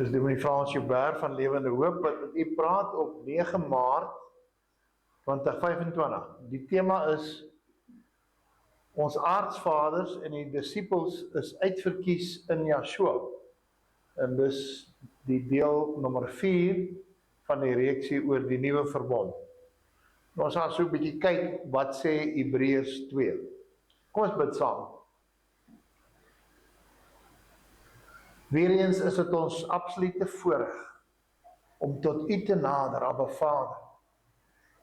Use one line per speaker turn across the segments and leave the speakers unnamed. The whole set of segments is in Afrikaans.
Dis die Frans Joubert van Lewende Hoop, wat u praat op 9 Maart 2025. Die tema is, ons aartsvaders en die disippels is uitverkies in Yeshua. En dis die deel nommer 4 van die reeksie oor die nuwe verbond. Nou, ons gaan so 'n bietjie kyk wat sê Hebreërs 2. Kom ons bid saam. Weereens is dit ons absolute voorreg om tot u te nader, Abba Vader.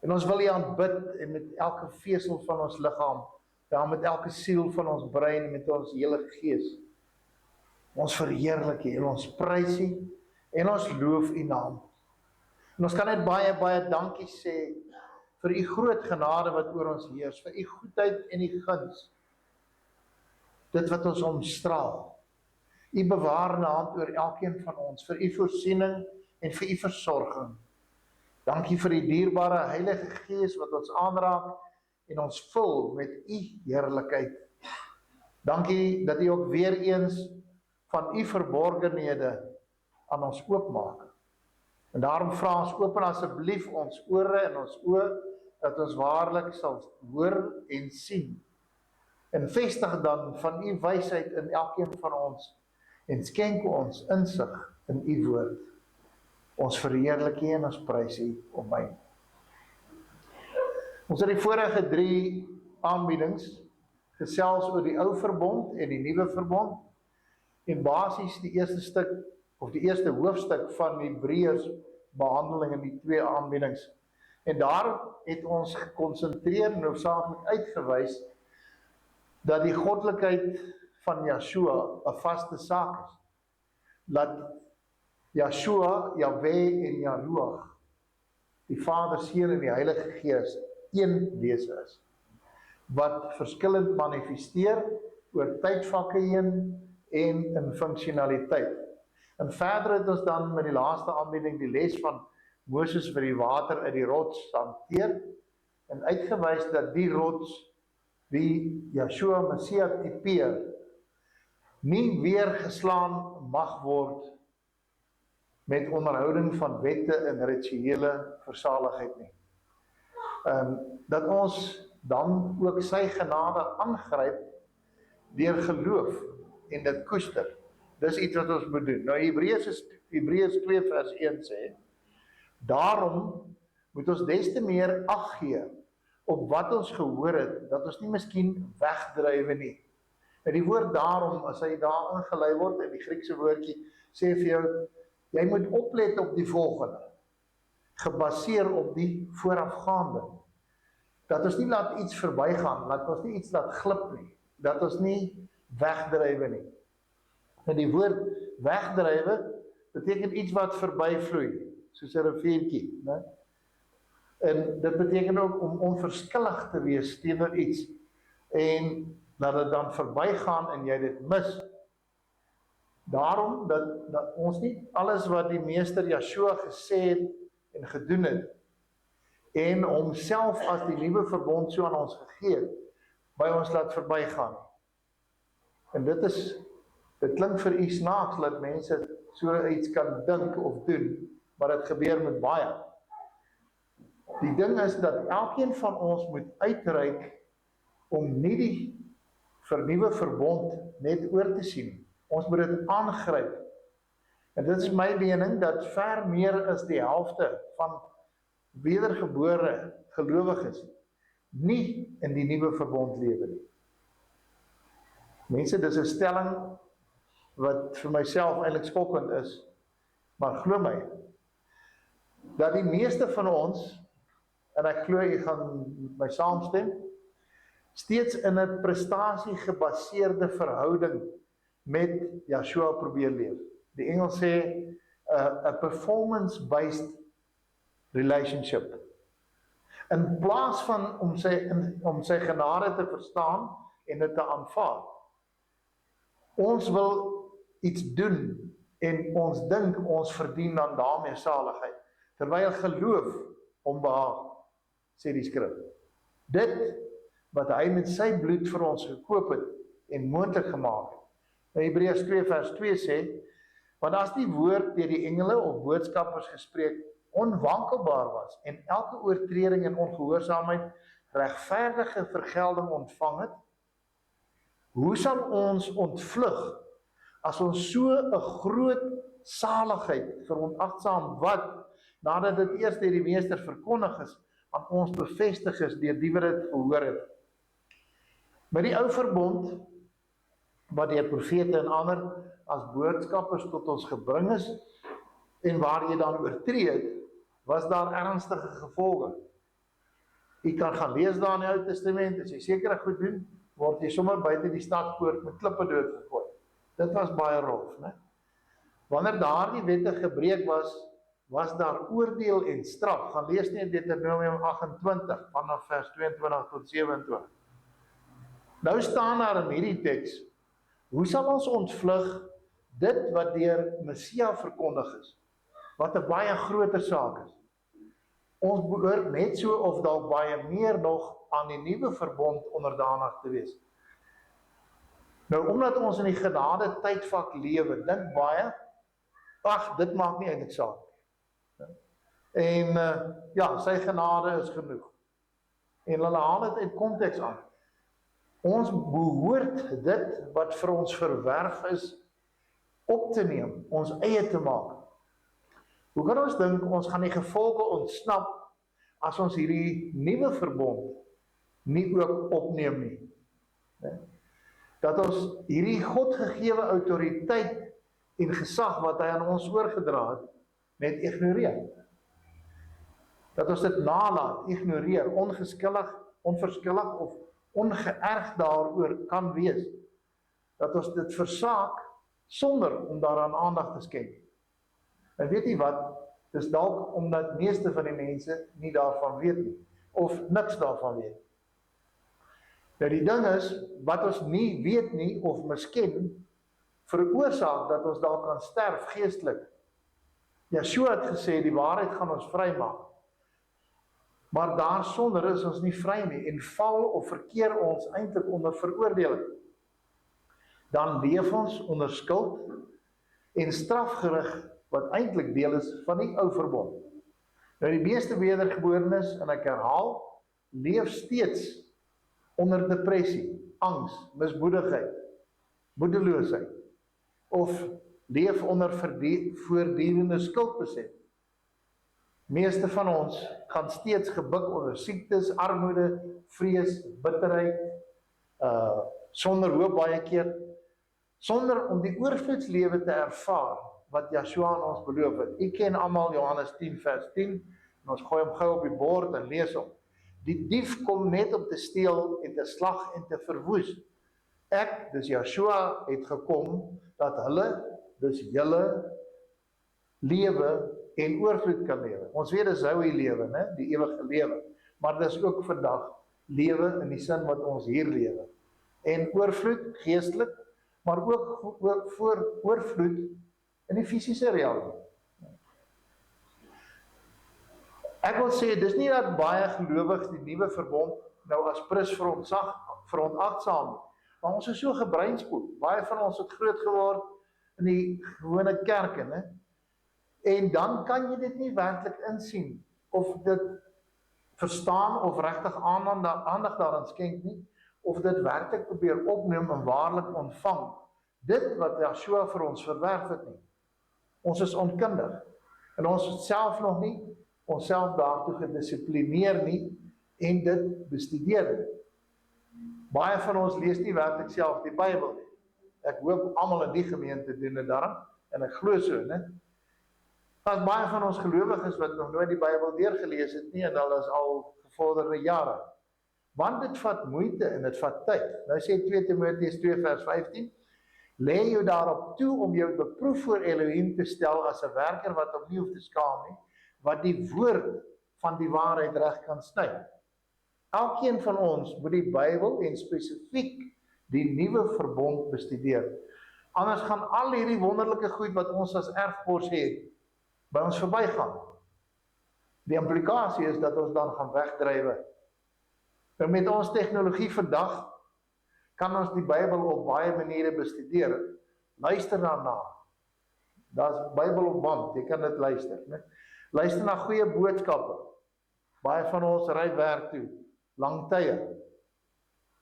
En ons wil u aanbid en met elke vesel van ons liggaam, ja, met elke siel van ons brein, met ons hele gees. Ons verheerlik u en ons prys u en ons loof u naam. En ons kan net baie, baie dankie sê vir u groot genade wat oor ons heers, vir u goedheid en u guns. Dit wat ons omstraal. U bewaarende hand oor elkeen van ons, vir u voorsiening en vir u versorging. Dankie vir die dierbare Heilige Gees wat ons aanraak en ons vul met u heerlikheid. Dankie dat u ook weer eens van u verborgenhede aan ons oopmaak. En daarom vra ons, open asseblief ons ore en ons oë, dat ons waarlik sal hoor en sien. En vestig dan van u wysheid in elkeen van ons, en skenk ons insig in u woord. Ons verheerlik u en ons prys u om my. Ons het die vorige 3 aanbiedings gesels oor die ou verbond en die nuwe verbond, en basies die eerste stuk, of die eerste hoofstuk van Hebreërs behandeling in die 2 aanbiedings. En daar het ons gekonsentreer en hoofsaaklik uitgewys dat die goddelikheid van Yeshua 'n vaste saak is. Dat Yeshua, Yahweh en Yahuwah, die Vader, Seun en die Heilige Gees, een wese is, wat verskillend manifesteer oor tydvakke heen en in funksionaliteit. En verder het ons dan met die laaste aanbieding die les van Moses vir die water uit die rots hanteer en uitgewys dat die rots wie Yeshua Messia typeer, nie weer geslaan mag word met onderhouding van wette en rituele versaligheid nie. Dat ons dan ook sy genade aangryp deur geloof en dit koester. Dis iets wat ons moet doen. Nou Hebreërs 2 vers 1 sê, daarom moet ons des te meer ag gee op wat ons gehoor het, dat ons nie miskien wegdrywe nie. En die woord daarom, as hy daar ingelei word, in die Griekse woordjie, sê vir jou, jy moet oplet op die volgende, gebaseer op die voorafgaande. Dat ons nie laat iets verbygaan, dat ons nie iets laat glip nie, dat ons nie wegdrywe nie. En die woord wegdrywe beteken iets wat verbyvloei, soos 'n riviertjie, né? En dit beteken ook om onverskillig te wees teenoor iets, en dat dit dan verbygaan en jy dit mis. Daarom dat ons nie alles wat die meester Yeshua gesê het en gedoen het, en homself as die nuwe verbond so aan ons gegee het, by ons laat verbygaan. En dit klink vir u snaaks, dat mense so iets kan dink of doen, maar dit gebeur met baie. Die ding is dat elkeen van ons moet uitreik om nie die vernuwe verbond net oor te sien. Ons moet dit aangryp. En dit is my mening dat ver meer as die helfte van wedergebore gelowiges nie in die nuwe verbond lewe nie. Mense, dis 'n stelling wat vir myself eintlik skokkend is, maar glo my, dat die meeste van ons, en ek glo jy gaan met my saamstem, steeds in 'n prestasie gebaseerde verhouding met Yeshua probeer leef. Die Engels sê, a performance-based relationship. In plaas van om sy genade te verstaan en dit te aanvaar. Ons wil iets doen en ons dink ons verdien dan daarmee saligheid, terwyl geloof onbehaag, sê die skrif. Dit wat hy met sy bloed vir ons gekoop het en moontlik gemaak het. Nou Hebreërs 2 vers 2 sê, Want as die woord deur die engele of boodskappers gespreek onwankelbaar was en elke oortreding en ongehoorsaamheid regverdige vergelding ontvang het, hoe sal ons ontvlug as ons so 'n groot saligheid verontagsaam wat, nadat dit eers deur die meester verkondig is, aan ons bevestig is deur die wat dit gehoor het. Met die ou verbond, wat deur profete en ander as boodskappers tot ons gebring is, en waar jy dan oortree het, was daar ernstige gevolge. Jy kan gaan lees daar in die Ou Testament, as jy sekere goed doen, word jy sommer buite die stadspoort met klippe doodgegooi. Dit was baie rof, né? Wanneer daardie wette gebreek was daar oordeel en straf. Gaan lees net Deuteronomium 28, vanaf vers 22 tot 27. Nou staan daar in hierdie teks, hoe sal ons ontvlug dit wat deur Messia verkondig is, wat 'n baie groter saak is. Ons behoort net so of dalk baie meer nog aan die nuwe verbond onderdanig te wees. Nou, omdat ons in die genade tydvak lewe, dink baie, ag, dit maak nie eintlik saak. En ja, sy genade is genoeg. En hulle haal dit uit konteks aan. Ons behoort dit wat vir ons verwerf is, op te neem, ons eie te maak. Hoe kan ons dink, ons gaan die gevolge ontsnap, as ons hierdie nuwe verbond nie ook opneem nie? Dat ons hierdie Godgegewe autoriteit en gesag wat hy aan ons oorgedra het, net ignoreer. Dat ons dit nalat, ignoreer, onverskillig of ongeërg daaroor kan wees. Dat ons dit versaak, sonder om daaraan aandag te skenk. En weet jy wat, dis dalk omdat meeste van die mense nie daarvan weet nie, of niks daarvan weet. Nou die ding is, wat ons nie weet nie, of misken, veroorsaak dat ons dalk kan sterf geestelik. Yeshua het gesê, die waarheid gaan ons vrymaak. Maar daarsonder is ons nie vry nie, en val of verkeer ons eintlik onder veroordeling. Dan leef ons onder skuld en strafgerig, wat eintlik deel is van die ou verbond. Nou die meeste wedergeborenes, en ek herhaal, leef steeds onder depressie, angs, mismoedigheid, moedeloosheid, of leef onder voortdurende skuldbesef. Meeste van ons gaan steeds gebuk onder siektes, armoede, vrees, bitterheid, sonder hoop baie keer, sonder om die oorvloedslewe te ervaar, wat Yeshua aan ons beloof het. Ek ken almal Johannes 10 vers 10, en ons gooi hom gou op die bord en lees hom. Die dief kom net om te steel en te slag en te verwoes. Ek, dus Yeshua, het gekom, dat hulle, dus julle, lewe en oorvloed kan lewe. Ons weet dis Zoe lewe, né? Die ewige lewe. Maar dis ook vandag lewe in die sin wat ons hier lewe. En oorvloed, geestelik, maar ook oorvloed in die fisiese realiteit. Ek wil sê, dis nie dat baie gelowiges die nuwe verbond nou as prins verontagsaam nie. Maar ons is so gebreinspoel. Baie van ons het groot geword in die gewone kerke, né? En dan kan jy dit nie werklik insien, of dit verstaan, of regtig aandag daaraan skenk nie, of dit werklik probeer opneem en waarlik ontvang. Dit wat Yeshua vir ons verwerf het nie. Ons is onkundig, en ons het self nog nie, onsself daartoe gedissiplineer nie, en dit bestudeer nie. Baie van ons lees nie werklik self die Bybel nie. Ek hoop almal in die gemeente doen dit daarom, en ek glo so, né? Daar's baie van ons gelowiges wat nog nooit die Bybel deurgelees het nie, en hulle is al gevorderde jare. Want dit vat moeite en dit vat tyd. Nou sê 2 Timoteus 2 vers 15, lê jou daarop toe om jou beproef voor Elohim te stel as 'n werker wat hom nie hoef te skaam nie, wat die woord van die waarheid reg kan sny. Elkeen van ons moet die Bybel en spesifiek die nuwe verbond bestudeer. Anders gaan al hierdie wonderlike goed wat ons as erfpos het, by ons verbygaan. Die implikasie is dat ons dan gaan wegdrywe. En met ons tegnologie vandag kan ons die Bybel op baie maniere bestudeer. Luister daarna. Daar's Bybel op band, jy kan dit luister, né? Luister na goeie boodskappe. Baie van ons ry werk toe, lang tye.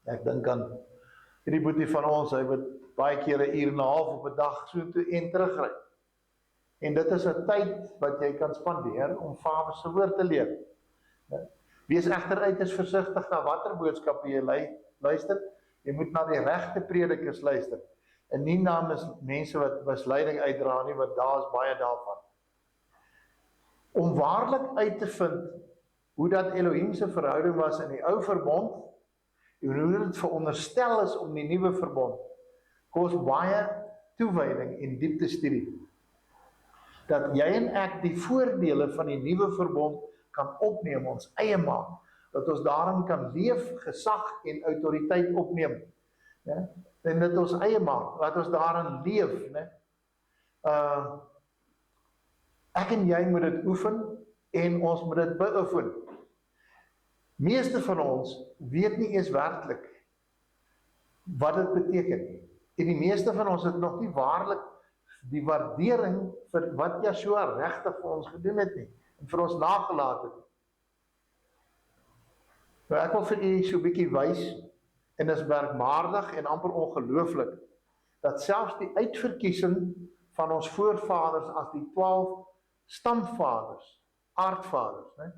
Ek dink aan hierdie boetie van ons, hy moet baie keer 1 uur en 'n half op 'n dag so toe en terugry. En dit is 'n tyd wat jy kan spandeer om Vader se woord te leer. Wees egter uiters versigtig na watter boodskappe jy luister. Jy moet na die regte predikers luister. En nie na mense wat misleiding uitdra nie, want daar is baie daarvan. Om waarlik uit te vind hoe dat Elohim se verhouding was in die ou verbond, en hoe dit veronderstel is om die nuwe verbond, kos baie toewyding en diepte studie. Dat jy en ek die voordele van die nuwe verbond kan opneem, ons eie maak, dat ons daarin kan leef, gesag en autoriteit opneem, ne? En dit ons eie maak, dat ons daarin leef, ne? Ek en jy moet dit oefen, en ons moet dit beoefen. Meeste van ons weet nie eens werklik wat dit beteken nie. En die meeste van ons het nog nie waarlik die waardering vir wat Yeshua regtig vir ons gedoen het nie, en vir ons nagelaat het. Nou ek wil vir u so 'n bietjie wys, en is merkwaardig en amper ongelooflik, dat selfs die uitverkiesing van ons voorvaders as die 12 stamvaders, aardvaders, né?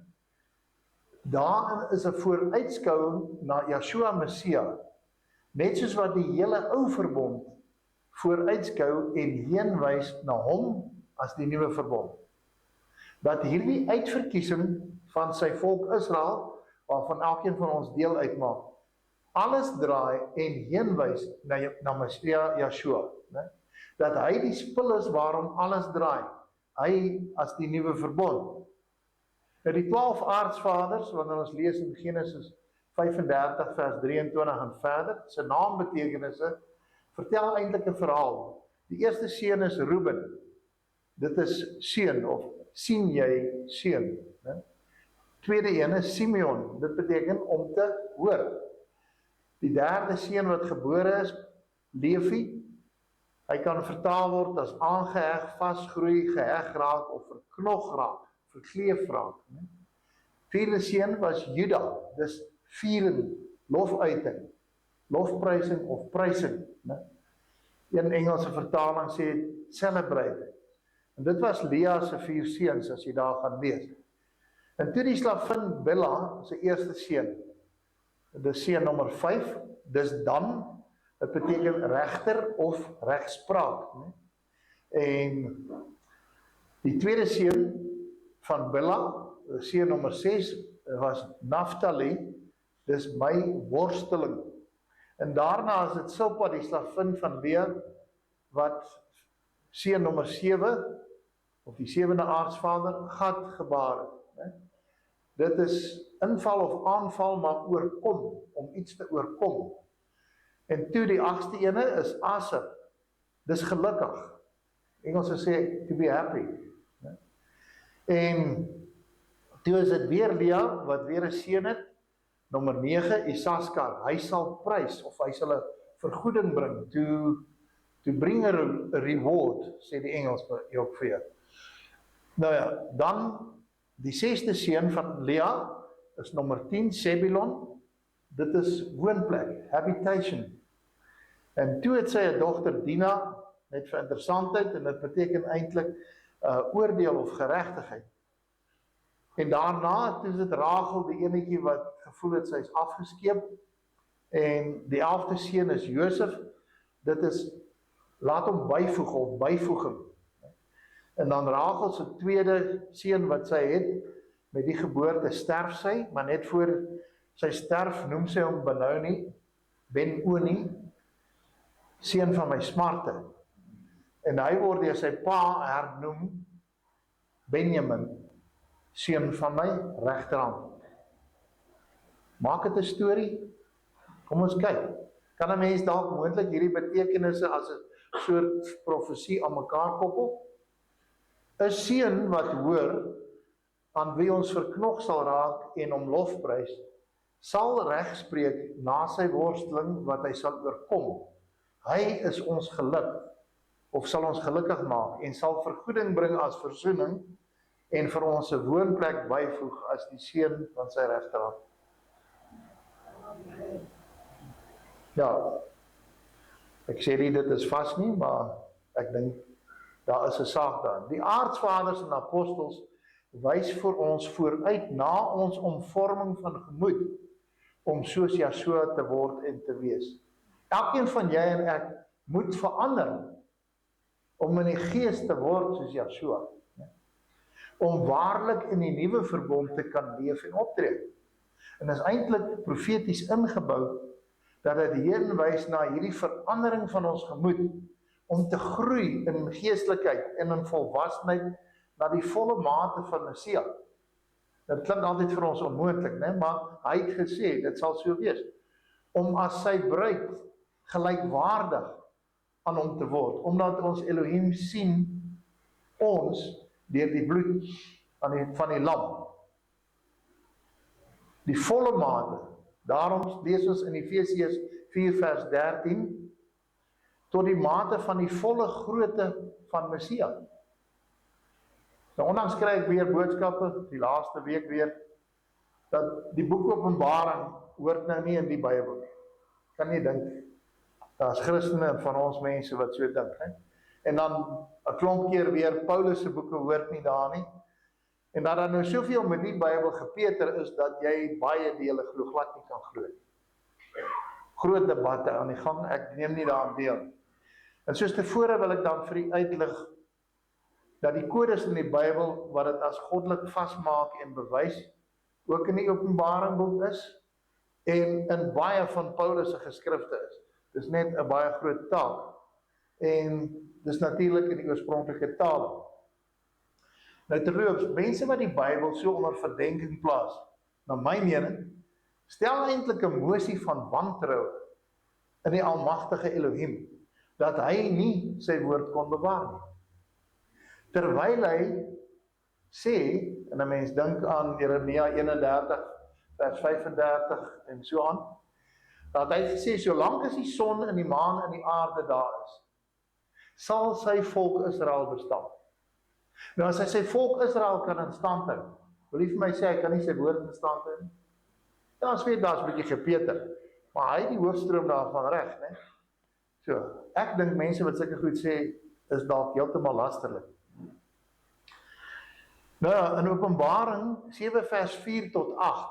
Daarin is 'n vooruitskouing na Yeshua Messia, net soos wat die hele ou verbond vooruitskou en heenwys na hom as die nuwe verbond. Dat hierdie uitverkiesing van sy volk Israel, waarvan elkeen van ons deel uitmaak, alles draai en heenwys na Messia Yeshua, né? Dat hy die spil is waarom alles draai, hy as die nuwe verbond. Nou die 12 aardsvaders, wanneer ons lees in Genesis 35 vers 23 en verder, sy naambetekenisse, vertel eintlik 'n verhaal. Die eerste seun is Reuben. Dit is seun, of sien jy seun, né? Tweede een is Simeon, dit beteken om te hoor. Die derde seun wat gebore is, Levi, hy kan vertaal word as aangeheg, vasgroei, geheg raak, of verknog raak, verkleef raak. Vierde seun was Juda, dis viering, lofuiting, lofprysing of prysing. Een Engelse vertaling sê celebrate. En dit was Lea se 4 seuns, as jy daar gaan lees. En toe die slavin Bilha, sy eerste seun, dis seun nommer 5, dis Dan, dit beteken regter of regspraak. En die tweede seun van Bilha, seun nommer 6, was Naphtali, dis my worsteling. En daarna is dit Silpa, die slavin van Lea, wat seun nommer 7, of die 7de aardsvader, Gad gebaar het. Dit is inval of aanval, maar oorkom, om iets te oorkom. En toe die 8ste ene is Aser, dis gelukkig. Engelse sê, to be happy. En toe is dit weer Lea, wat weer 'n seun het, nommer 9, Isaskar, hy sal prys, of hy sal 'n vergoeding bring, to bring a reward, sê die Engels ook vir jou. Nou ja, dan die 6ste seun van Lea, is nommer 10, Zebulon, dit is woonplek, habitation. En toe het sy 'n dogter Dina, net vir interessantheid, en dit beteken eintlik oordeel of geregtigheid. En daarna, toe is dit Rachel, die enetjie wat gevoel het, sy is afgeskeep, en die 11de seun is Josef, dit is, laat hom byvoeg, of byvoeging. En dan Rachel se tweede seun wat sy het, met die geboorte sterf sy, maar net voor sy sterf noem sy hom Benoni, Ben-Oni, seun van my smarte. En hy word deur sy pa hernoem Benjamin, seun van my regterhand. Maak dit 'n storie? Kom ons kyk. Kan 'n mens dalk moontlik hierdie betekenisse as 'n soort profesie aan mekaar koppel? 'n Seun wat hoor aan wie ons verknog sal raak en hom lofprys, sal regspreek na sy worsteling wat hy sal oorkom. Hy is ons geluk. of sal ons gelukkig maak en sal vergoeding bring as versoening en vir ons 'n woonplek byvoeg as die seun van sy regterhand. Ja, ek sê nie dit is vas nie, maar ek dink daar is 'n saak daar. Die aartsvaders en apostels wys vir ons vooruit na ons omvorming van gemoed om soos Jesua te word en te wees. Elkeen van jy en ek moet verander om in die gees te word soos Jesua, om waarlik in die nuwe verbond te kan leef en optree. En is eintlik profeties ingebou dat dit heenwys na hierdie verandering van ons gemoed om te groei in geestelikheid en in volwassenheid na die volle mate van Messia. Dit klink altyd vir ons onmoontlik, né? Maar hy het gesê, dit sal so wees, om as sy bruid gelykwaardig aan hom te word, omdat ons Elohim sien ons deur die bloed van die lam. Die volle mate, daarom lees ons in Efesiërs 4 vers 13, tot die mate van die volle grootte van Messia. Nou onlangs kry ek weer boodskappe, die laaste week weer, dat die boek Openbaring hoort nou nie in die Bybel. Kan nie dink, daar's Christene van ons mense wat so dink, hè? En dan 'n klomp keer weer, Paulus se boeke hoort nie daar nie, en dat daar nou soveel met die Bybel gepeter is, dat jy baie dele glo glad nie kan glo. Groot debatte aan die gang, ek neem nie daaraan deel. En soos tevore wil ek dan vir u uitlig, dat die kodes in die Bybel, wat dit as goddelik vasmaak en bewys, ook in die Openbaring boek is, en in baie van Paulus se geskrifte is. Dis net 'n baie groot taak, en dis natuurlik in die oorspronklike taal. Nou terloops, mense wat die Bybel so onder verdenking plaas, na my mening, stel eintlik 'n mosie van wantrou in die almagtige Elohim, dat hy nie sy woord kon bewaar nie. Terwyl hy sê, en 'n mens dink aan Jeremia 31 vers 35 en so aan, dat hy gesê, solank as die son en die maan en die aarde daar is, sal sy volk Israel bestaan. Nou as hy sy volk Israel kan in stand hou, wil jy vir my sê, hy kan nie sy woord in stand hou nie? Ja, ons weet, daar is 'n bietjie gepeter, maar hy het die hoofstroom daarvan reg, né? So, ek dink mense wat sulke goed sê, is dalk heeltemal lasterlik. Nou, in Openbaring 7 vers 4 tot 8,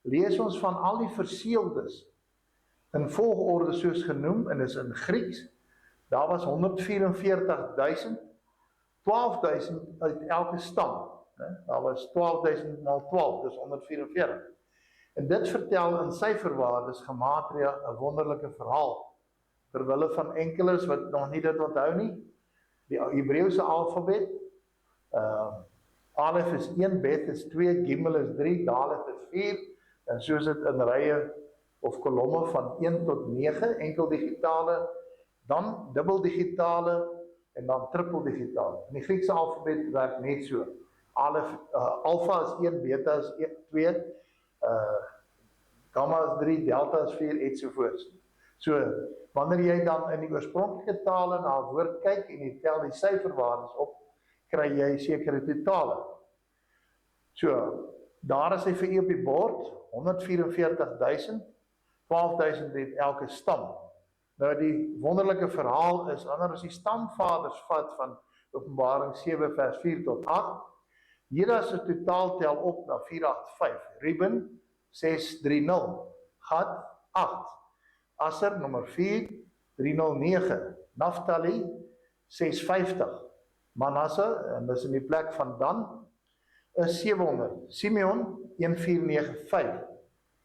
lees ons van al die verseeldes, in volgorde soos genoem, en is in Grieks, daar was 144.000, 12.000 uit elke stam, daar was 12.000 maal 12, dis 144. En dit vertel in syferwaardes gematria 'n wonderlike verhaal, terwille van enkeles wat nog nie dit onthou nie, die Hebreëse alfabet, Alef is 1, Bet is 2, Gimel is 3, Daleth is 4, en soos dit in rye of kolomme van 1 tot 9, enkel digitale, dan dubbel digitale, en dan triple digitale. In die Griekse alfabet werk net so. Alpha is 1, Beta is 2, Gamma is 3, Delta is 4, ensovoorts. So, wanneer jy dan in die oorspronklike tale na 'n woord kyk en jy tel die syferwaardes op, kry jy sekere totale. So, daar is hy vir u op die bord, 144.000, 12.000 het elke stam. Nou die wonderlike verhaal is, wanneer ons die stamvaders vat van Openbaring 7 vers 4 tot 8, Juda se totaal tel op na 485, Reuben 630, Gad 8, Aser nommer 4, 309, Naphtali 650, Manasse, en dis in die plek van Dan, is 700, Simeon 1495,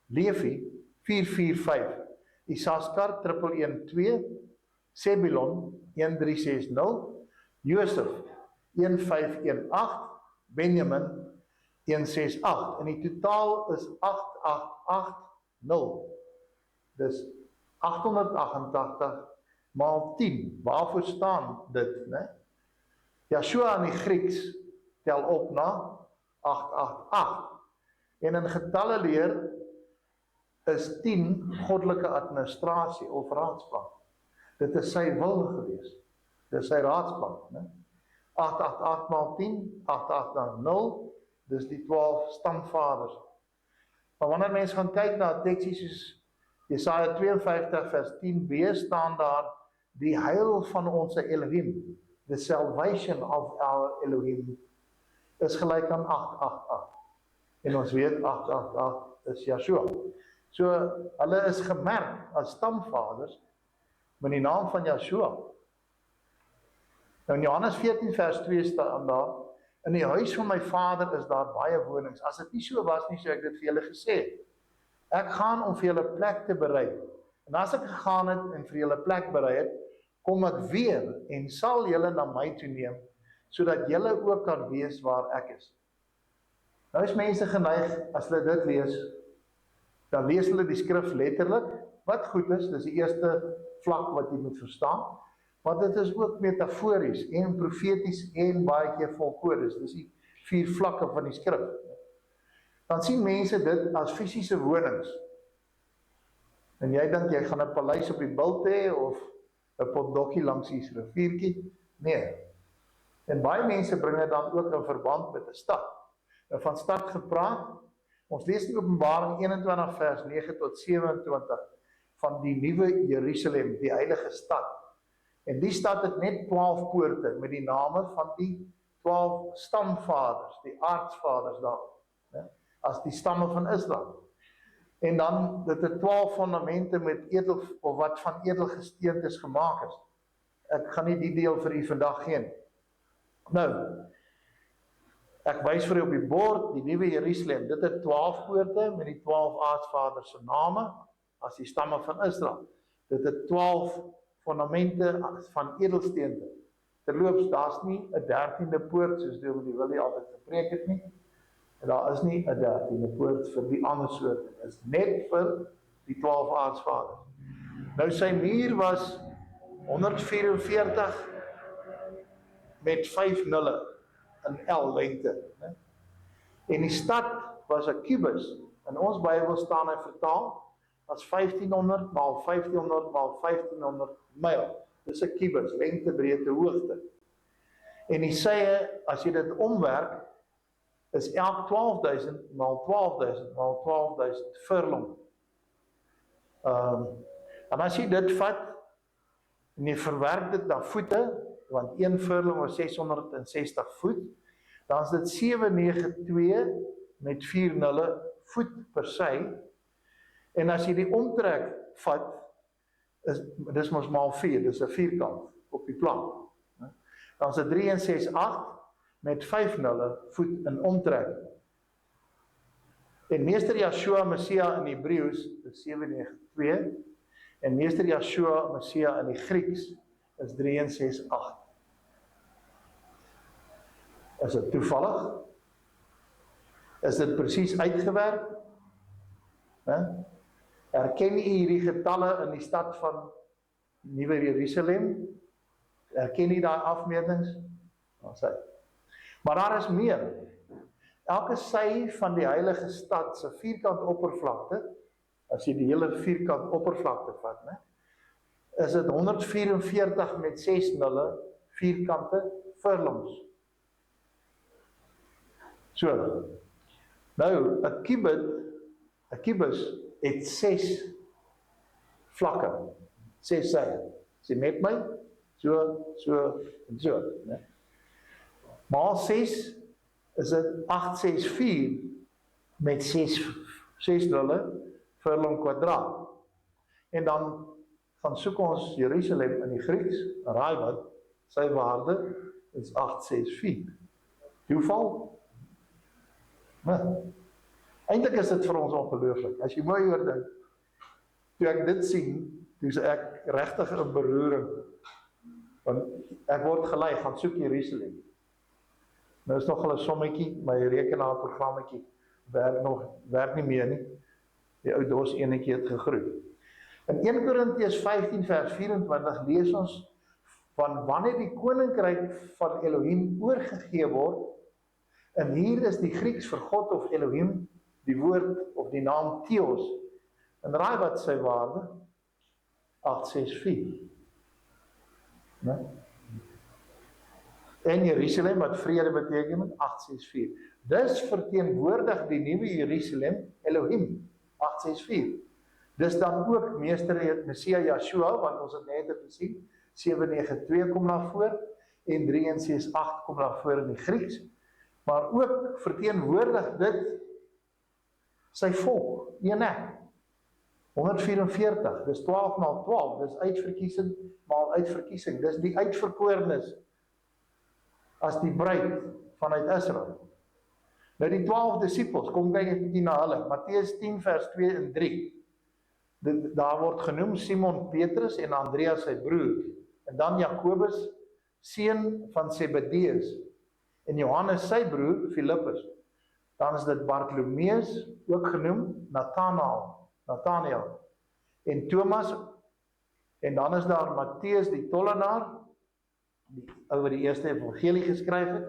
Levi 445, Isaskar 1112, Sebulon 1360, Josef 1518, Benjamin 168, en die totaal is 8880. Dus 888 maal 10. Waarvoor staan dit, né? Jesua in die Grieks tel op na 888. En in getalle leer is 10 goddelike administrasie of raadsplan. Dit is sy wil gewees. dis sy raadsplan, né? 888 maal 10, 888 maal 0, dis die 12 stamvaders. Maar wanneer mens gaan kyk na tekste soos Jesaja 52 vers 10b, staan daar, die heil van ons Elohim, the salvation of our Elohim, is gelyk aan 888. En ons weet 888 is Yeshua. So, hulle is gemerk as stamvaders met die naam van Yeshua. Nou in Johannes 14 vers 2 staan daar, in die huis van my Vader is daar baie wonings. As dit nie so was nie, sou ek dit vir julle gesê het. Ek gaan om vir julle plek te berei. En as ek gegaan het en vir julle plek berei het, kom ek weer en sal julle na my toe neem, sodat julle ook kan wees waar ek is. Nou is mense geneig, as hulle dit lees, dan lees hulle die skrif letterlik, wat goed is, dis die eerste vlak wat jy moet verstaan, maar dit is ook metafories en profeties en baie keer volkodes, dis die 4 vlakke van die skrif. Dan sien mense dit as fisiese wonings. En jy dink jy gaan 'n paleis op die bult hê of 'n potdokkie langs die riviertjie? Nee. En baie mense bring dit dan ook in verband met 'n stad. En van stad gepraat, ons lees in Openbaring 21 vers 9 tot 27 van die nuwe Jerusalem, die heilige stad. En die stad het net 12 poorte met die name van die 12 stamvaders, die aardsvaders daar, né, as die stamme van Israel. En dan dit het 12 fundamente met edel, of wat van edelgesteentes gemaak is. Ek gaan nie die deel vir u vandag gee nie. Nou, ek wys vir u op die bord, die nuwe Jerusalem, dit het 12 poorte met die 12 aardsvaders se name, as die stamme van Israel. Dit het 12 fundamente van edelsteente. Terloops, daar's nie 'n 13de poort, soos die Willie altyd gepreek het nie. En daar is nie 'n 13de poort vir die ander soort, dit is net vir die 12 aardsvaders. Nou sy muur was 144 met 5 nulle in L lengte. En die stad was 'n kubus. In ons Bybel staan hy vertaal as 1500 maal 1500 maal 1500 myl. Dis 'n kubus, lengte, breedte, hoogte. En die sye, as jy dit omwerk, is elk 12.000 maal 12.000 maal 12.000 furlong. En as jy dit vat, en jy verwerk dit na voete, want 1 furlong was 660 voet, dan is dit 792 met 4 nulle voet per sy. En as jy die omtrek vat, dis mos maal 4, dis 'n vierkant op die plan. Dan is dit 368 met 5 nulle voet in omtrek. En meester Yeshua Messia in Hebreëus is 792 en meester Yeshua Messia in die Grieks is 368. Is dit toevallig? Is dit presies uitgewerk? Erken u hierdie getalle in die stad van Nuwe Jerusalem? Erken u daai afmetings? Maar daar is meer. Elke sy van die heilige stad se vierkant oppervlakte, as jy die hele vierkant oppervlakte vat, né, is dit 144 met 6 nulle vierkante furlongs. So, nou, 'n kubus het 6 vlakke, 6 sye. Sien met my? So, en so, né? Maal 6 is dit 864 met 6 nulle furlong kwadraat. En dan gaan soek ons Jerusalem in die Grieks, raai wat, sy waarde is 864. Toeval? Eintlik is dit vir ons ongelooflik. As jy mooi oor dink, toe ek dit sien, toe is ek regtig in beroering. Want ek word gelei, gaan soek Jerusalem. Nou is nog 'n sommetjie, my rekenaarprogrammetjie werk nie meer nie. Die ou dos enetjie het gegroei. In 1 Korintiërs 15 vers 24 lees ons van wanneer die koninkryk van Elohim oorgegee word, en hier is die Grieks vir God of Elohim, die woord of die naam Theos, en raai wat sy waarde? 864. En Jerusalem, wat vrede beteken, 864. Dis verteenwoordig die nuwe Jerusalem, Elohim, 864. Dis dan ook meester Messia Yeshua, wat ons het net gesien, 792 kom na voor, en 368 kom na voor in die Grieks, maar ook verteenwoordig dit sy volk, eenheid, 144, dis 12 maal 12, dis uitverkiesing maal uitverkiesing, dis die uitverkorenes as die bruid vanuit Israel. Nou die 12 disciples, kom kyk net na hulle, Matteus 10 vers 2 en 3, daar word genoem Simon Petrus en Andreas sy broer, en dan Jakobus, seun van Zebedeus, en Johannes sy broer, Philippus. Dan is dit Bartholomeus, ook genoem Nathanael, en Thomas, en dan is daar Matteus die tollenaar, die oor die eerste evangelie geskryf het,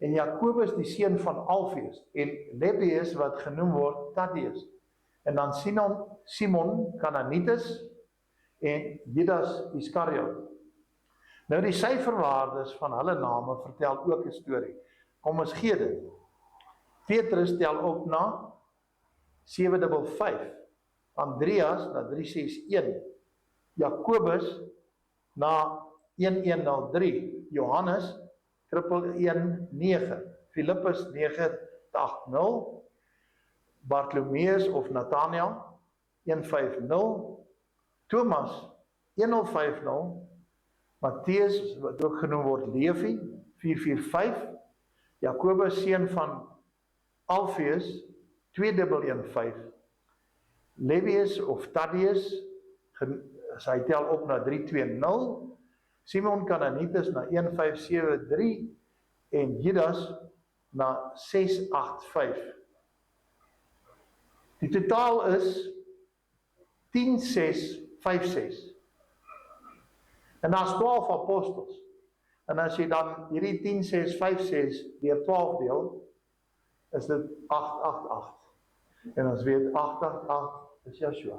en Jakobus die seun van Alfeus, en Lebbeus wat genoem word Thaddeus, en dan Simon Kananites, en Judas Iskariot. Nou die syferwaardes van hulle name vertel ook 'n storie. Kom ons gee dit. Petrus tel op na 755, Andreas na 361, Jakobus na 1103, Johannes 1119, Philippus 980, Bartholomeus of Nathanael 150, Thomas 1050, Matteus wat ook genoem word Levi 445, Jakobus seun van Alfeus 2115, Lebbeus of Thaddeus, hy tel op na 320, Simon Kananites na 1573 en Judas na 685. Die totaal is 10656. En daar's 12 apostels. En as jy dan hierdie 10656 deur 12 deel, is dit 888. En ons weet 888 is Yeshua.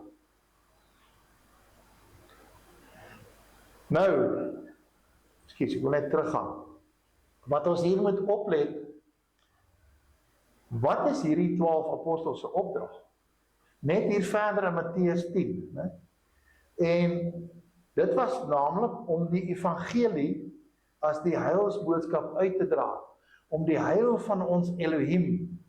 Nou, ek wil net teruggaan. Wat ons hier moet oplet, wat is hierdie 12 apostels se opdrag? Net hier verder in Matteus 10, né? En dit was naamlik om die evangelie as die heilsboodskap uit te dra, om die heil van ons Elohim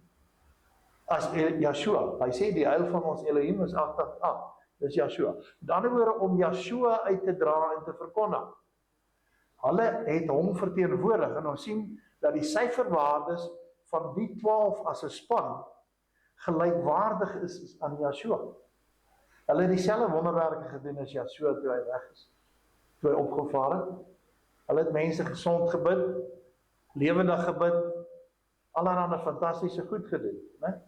as Yeshua. Hy sê die heil van ons Elohim is 888, dis Yeshua. Met ander woorde om Yeshua uit te dra en te verkondig. Hulle het hom verteenwoordig en ons sien dat die syferwaardes van die 12 as 'n span gelykwaardig is aan Yeshua. Hulle het dieselfde wonderwerke gedoen as Yeshua toe hy weg is, toe hy opgevaar het. Hulle het mense gesond gebid, lewendig gebid, allerhande fantastiese goed gedoen, né?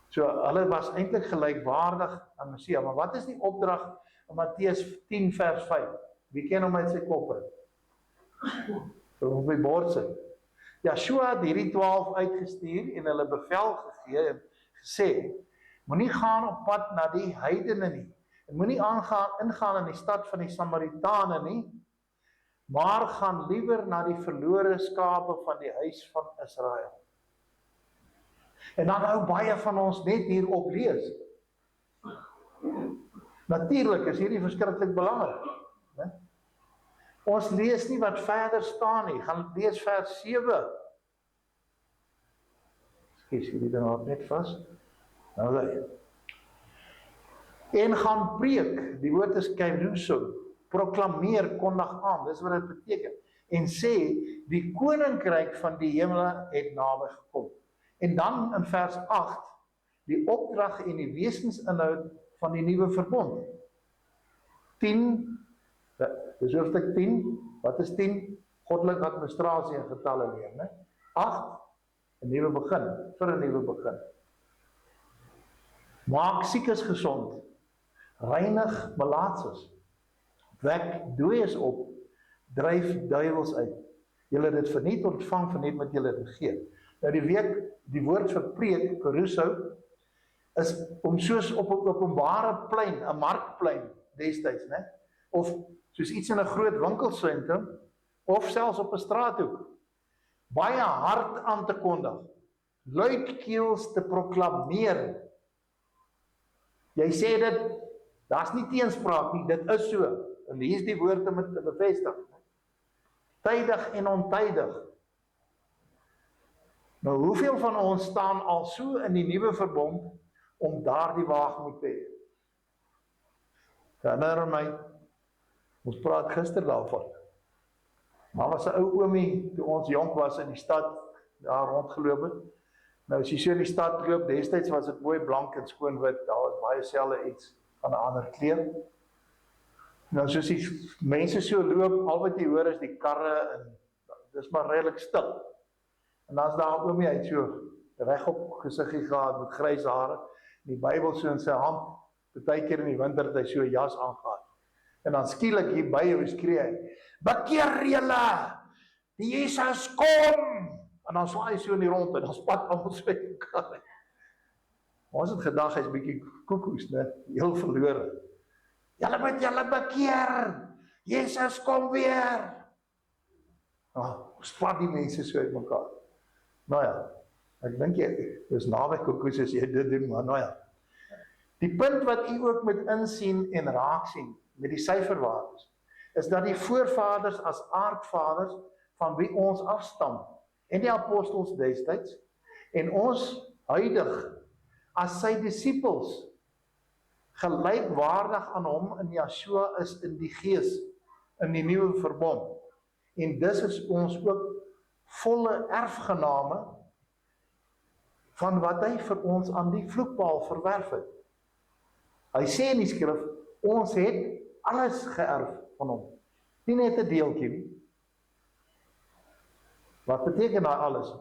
So hulle was eintlik gelykwaardig aan Messia, maar wat is die opdrag in Matteus 10 vers 5? Wie ken hom uit sy kop uit? So op die bord sit. Yeshua het hierdie 12 uitgestuur en hulle bevel gegee en gesê, moenie gaan op pad na die heidene nie, en moenie ingaan in die stad van die Samaritane nie, maar gaan liewer na die verlore skape van die huis van Israel. En dan hou baie van ons net hierop lees. Natuurlik is hierdie verskriklik belangrik, né? Ons lees nie wat verder staan nie, gaan lees vers 7. Skies, hierdie ding hou net vas. Nou, en gaan preek, die woord is kairuso, proklameer, kondig aan, dis wat dit beteken, en sê, die koninkryk van die hemele het naby gekom. En dan in vers 8, die opdrag en die wesensinhoud van die nuwe verbond. 10, dis hoofstuk 10, wat is 10? Goddelike administrasie en getalle leer, né? 8, 'n nuwe begin, vir 'n nuwe begin. Maak siekes gesond, reinig malaatses, wek dooies op, dryf duiwels uit. Julle het dit verniet ontvang, verniet met julle het gegee. Nou die woord vir preek, keruso, is om soos op 'n openbare plein, 'n markplein destyds, né? Of soos iets in 'n groot winkelsentrum, of selfs op 'n straathoek, baie hard aan te kondig, luidkeels te proklameer. Jy sê dit, daar's nie teenspraak nie, dit is so, en hier is die woord om dit te bevestig. Tydig en ontydig. Nou, hoeveel van ons staan al so in die nuwe verbond, om daardie waagmoed te hê? Herinner my, ons praat gister daarvan. Maar was 'n ou oomie, toe ons jonk was in die stad, daar rondgeloop het. Nou as jy so in die stad loop, destyds was dit mooi blank en skoon wit, daar was baie selde iets van 'n ander kleur. Nou soos die mense so loop, al wat jy hoor is die karre, en dis maar redelik stil. En dan is daar 'n oomie uit so regop gesiggie gehad met grys hare, die Bybel so in sy hand, partykeer in die winter het hy so 'n jas aangehad. En dan skielik hier by jou skree hy, bekeer julle, die Jesus kom! En dan swaai hy so in die rond, en dan spat almal so in mekaar. Ons het gedag, hy's bietjie koekoes, né? Heel verlore. Julle moet julle bekeer, Jesus kom weer! Spat die mense so uit mekaar. Nou ja, ek dink jy, dis naby koekoes as jy dit doen, maar nou ja. Die punt wat u ook moet insien en raak sien met die syferwaardes, is dat die voorvaders as aardvaders van wie ons afstam, en die apostels destyds, en ons huidig as sy disippels, gelykwaardig aan hom in Yeshua is in die gees, in die nuwe verbond. En dis is ons ook volle erfgename van wat hy vir ons aan die vloekpaal verwerf het. Hy sê in die skrif, ons het alles geërf van hom. Nie net 'n deeltjie nie. Wat beteken daai alles?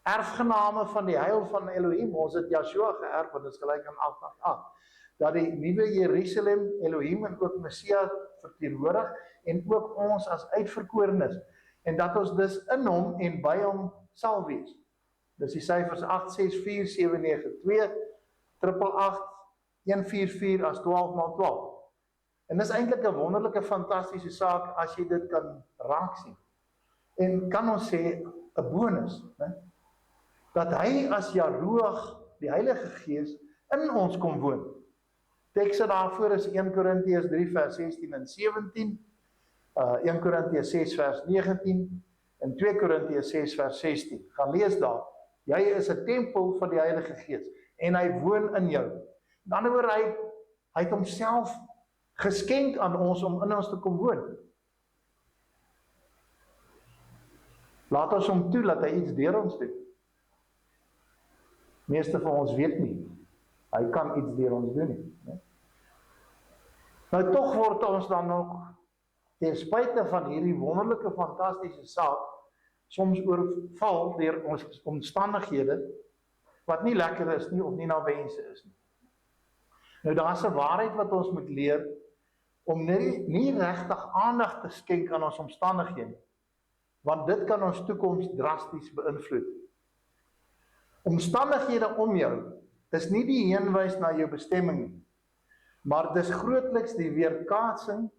Erfgename van die heil van Elohim, ons het Yeshua geërf, want dit is gelyk aan 8:8. Dat die nuwe Jerusalem, Elohim en ook Messia verteenwoordig, en ook ons as uitverkorenes, en dat ons dus in hom en by hom sal wees. Dis die syfers 8, 6, 4, 7, 9, 2, 888, 144 as 12 maal 12. En dis eintlik 'n wonderlike, fantastiese saak as jy dit kan raak sien. En kan ons sê 'n bonus, dat hy as Jaroeg, die Heilige Gees, in ons kom woon. Tekste daarvoor is 1 Korintiërs 3 vers 16 en 17, 1 Korintiërs 6 vers 19 en 2 Korintiërs 6 vers 16. Gaan lees daar. Jy is 'n tempel van die Heilige Gees en hy woon in jou. In ander woorde, hy het homself geskenk aan ons om in ons te kom woon. Laat ons hom toe dat hy iets deur ons doen. Meeste van ons weet nie, hy kan iets deur ons doen nie. Nou tog word ons dan nog, ten spyte van hierdie wonderlike, fantastiese saak, soms oorval deur ons omstandighede, wat nie lekker is nie, of nie na wense is nie. Nou daar's 'n waarheid wat ons moet leer, om nie regtig aandag te skenk aan ons omstandighede, want dit kan ons toekoms drasties beïnvloed. Omstandighede om jou is nie die heenwys na jou bestemming nie, maar dis grootliks die weerkaatsing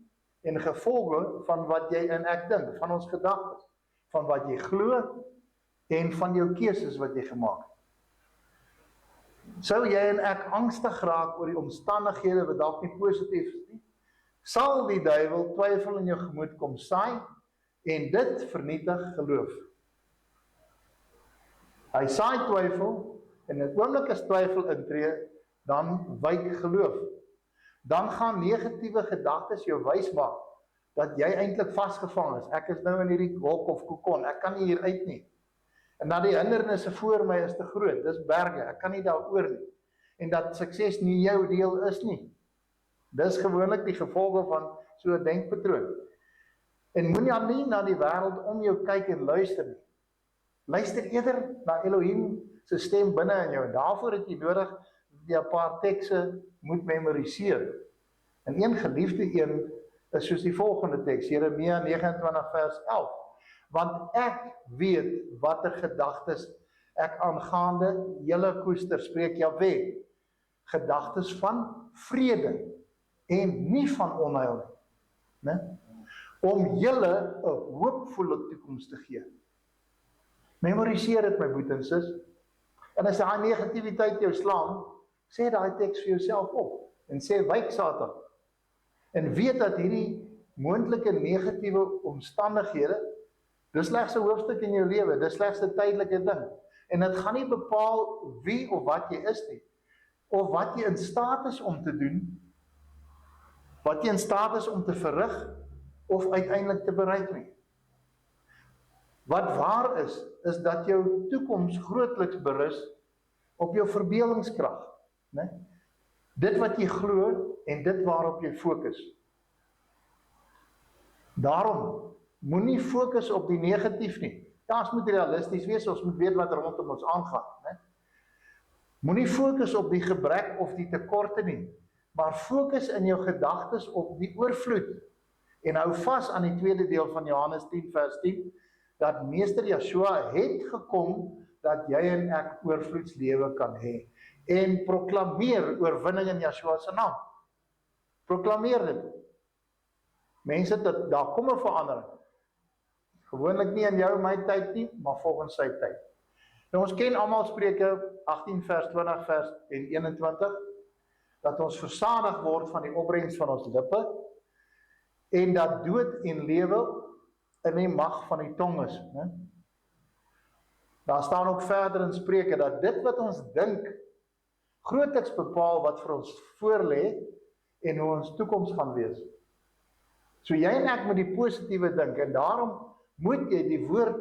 en gevolge van wat jy en ek dink, van ons gedagtes, van wat jy glo en van jou keuses wat jy gemaak het. Sou jy en ek angstig raak oor die omstandighede wat dalk nie positief is nie, sal die duiwel twyfel in jou gemoed kom saai en dit vernietig geloof. Hy saai twyfel en in 'n oomblik as twyfel intree, dan wyk geloof. Dan gaan negatiewe gedagtes jou wys maak dat jy eintlik vasgevang is. Ek is nou in hierdie hok of kokon, ek kan nie hier uit nie. En dat die hindernisse voor my is te groot, dis berge, ek kan nie daaroor nie. En dat sukses nie jou deel is nie. Dis gewoonlik die gevolge van so 'n denkpatroon. En moenie nie na die wêreld om jou kyk en luister nie. Luister eerder na Elohim se stem binne in jou. En daarvoor het jy nodig dat jy 'n paar tekste moet memoriseer. En een geliefde een is soos die volgende teks, Jeremia 29 vers 11. Want ek weet watter gedagtes ek aangaande julle koester, spreek Jahwe. Gedagtes van vrede en nie van onheil nie. om julle 'n hoopvolle toekoms te gee. Memoriseer dit, my boet en sis. En as daai negativiteit jou slaan, sê daai teks vir jouself op en sê wyk Satan. En weet dat hierdie moontlike negatiewe omstandighede, dis slegs 'n hoofstuk in jou lewe, dis slegs 'n tydelike ding. En dit gaan nie bepaal wie of wat jy is nie, of wat jy in staat is om te doen, wat jy in staat is om te verrig, of uiteindelik te bereik nie. Wat waar is dat jou toekoms grootliks berus op jou verbeeldingskrag, né? Dit wat jy glo en dit waarop jy fokus. Daarom, moenie fokus op die negatief nie. Ja, ons moet realisties wees, ons moet weet wat rondom ons aangaan, né? Moenie fokus op die gebrek of die tekorte nie, maar fokus in jou gedagtes op die oorvloed. En hou vas aan die tweede deel van Johannes 10 vers 10, dat Meester Yeshua het gekom, dat jy en ek oorvloedslewe kan hê. En proklameer oorwinning in Yeshua se naam. Proklameer dit. Mense, daar kom 'n verandering. Gewoonlik nie in jou en my tyd nie, maar volgens sy tyd. Nou ons ken almal Spreuke 18 vers 20 vers en 21, dat ons versadig word van die opbrengs van ons lippe, en dat dood en lewe in die mag van die tong is. Ne? Daar staan ook verder in Spreuke, dat dit wat ons dink, grootliks bepaal wat vir ons voorlê, en hoe ons toekoms gaan wees. So jy en ek moet die positiewe dink, en daarom moet jy die woord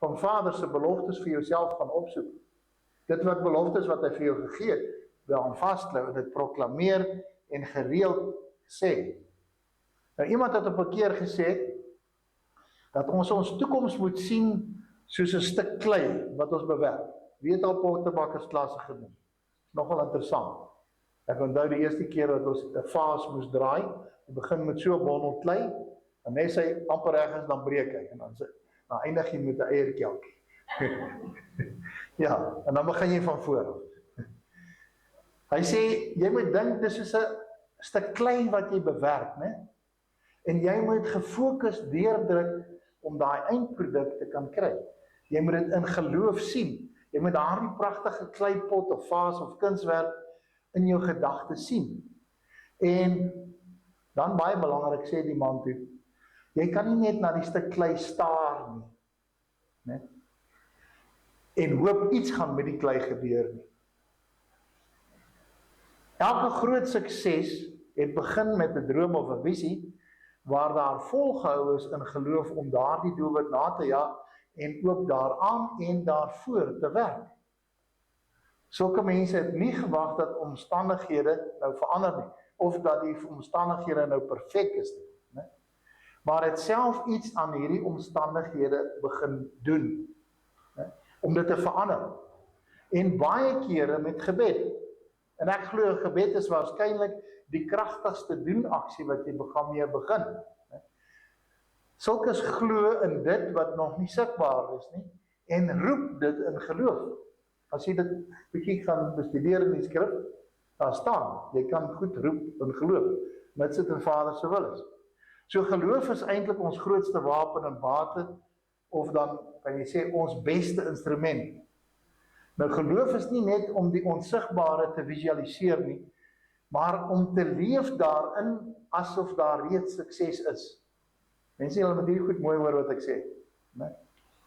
van Vader se beloftes vir jouself gaan opsoek. Dit wat beloftes wat hy vir jou gegee het, daaraan vasklou en dit proklameer en gereeld sê. Nou iemand het op 'n keer gesê dat ons toekoms moet sien soos 'n stuk klei wat ons bewerk. Wie het al potterbakkersklasse gedoen? Nogal interessant. Ek onthou die eerste keer dat ons 'n vaas moes draai, jy begin met so 'n bondel klei, en net hy amper reg is, dan breek hy, en dan eindig jy met 'n eiertjie. Ja, en dan begin jy van voor af. Hy sê, jy moet dink, dis soos 'n stuk klei wat jy bewerk, né? En jy moet gefokus deurdruk om daai eindproduk te kan kry. Jy moet dit in geloof sien. Jy moet daardie pragtige kleipot of vaas of kunswerk in jou gedagtes sien. En dan baie belangrik, sê die man toe, jy kan nie net na die stuk klei staar nie, né? En hoop iets gaan met die klei gebeur nie. Elke groot sukses het begin met 'n droom of 'n visie, waar daar volgehou is in geloof om daardie doelwit na te jaag en ook daaraan en daarvoor te werk. Sulke mense het nie gewag dat omstandighede nou verander nie, of dat die omstandighede nou perfek is nie, maar het self iets aan hierdie omstandighede begin doen, om dit te verander. En baie kere met gebed. En ek glo gebed is waarskynlik die kragtigste doen-aksie wat jy mee begin. Sulkes glo in dit wat nog nie sigbaar is nie, en roep dit in geloof. As jy dit bietjie gaan bestudeer in die skrif, daar staan, jy kan goed roep in geloof, mits dit in Vader se wil is. So geloof is eintlik ons grootste wapen en bate, of dan kan jy sê ons beste instrument. Nou geloof is nie net om die onsigbare te visualiseer nie, maar om te leef daarin asof daar reeds sukses is. Mense, julle moet hier goed mooi hoor wat ek sê, né?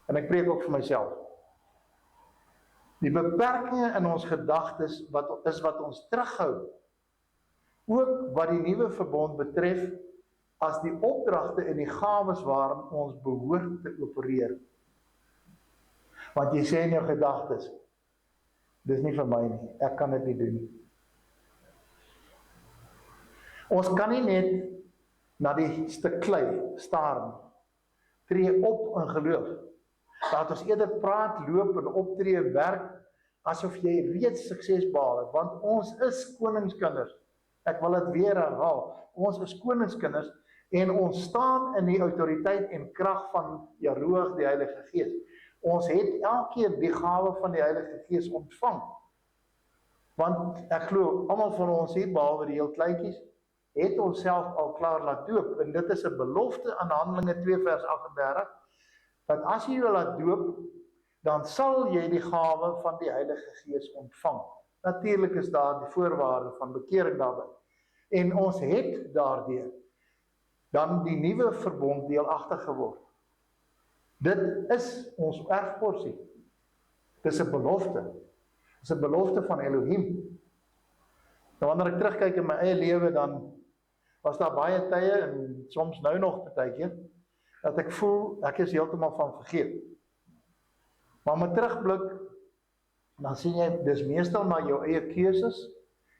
En ek preek ook vir myself. Die beperkings in ons gedagtes wat ons terughou, ook wat die nuwe verbond betref, as die opdragte en die gawes waarin ons behoort te opereer. Want jy sê in jou gedagtes, dis nie vir my nie, ek kan dit nie doen nie. Ons kan nie net na die stuk klei staar nie. Tree op in geloof. Laat ons eerder praat, loop en optree en werk, asof jy reeds sukses behaal het, want ons is koningskinders. Ek wil dit weer herhaal, ons is koningskinders, en ons staan in die autoriteit en krag van Jaroeg, die Heilige Gees. Ons het elkeen die gawe van die Heilige Gees ontvang. Want ek glo, almal van ons hier, behalwe die heel kleintjies, het ons self al klaar laat doop, en dit is 'n belofte aan Handelinge 2 vers 38, dat as jy jou laat doop, dan sal jy die gawe van die Heilige Gees ontvang. Natuurlik is daar die voorwaarde van bekering daarbey. En ons het daardeur dan die nuwe verbond deelagtig geword. Dit is ons erfporsie. Dit is 'n belofte. Dit is 'n belofte van Elohim. Nou wanneer ek terugkyk in my eie lewe, dan was daar baie tye, en soms nou nog partykeer, dat ek voel, ek is heeltemal van vergeet. Maar met terugblik, dan sien jy, dis meestal na jou eie keuses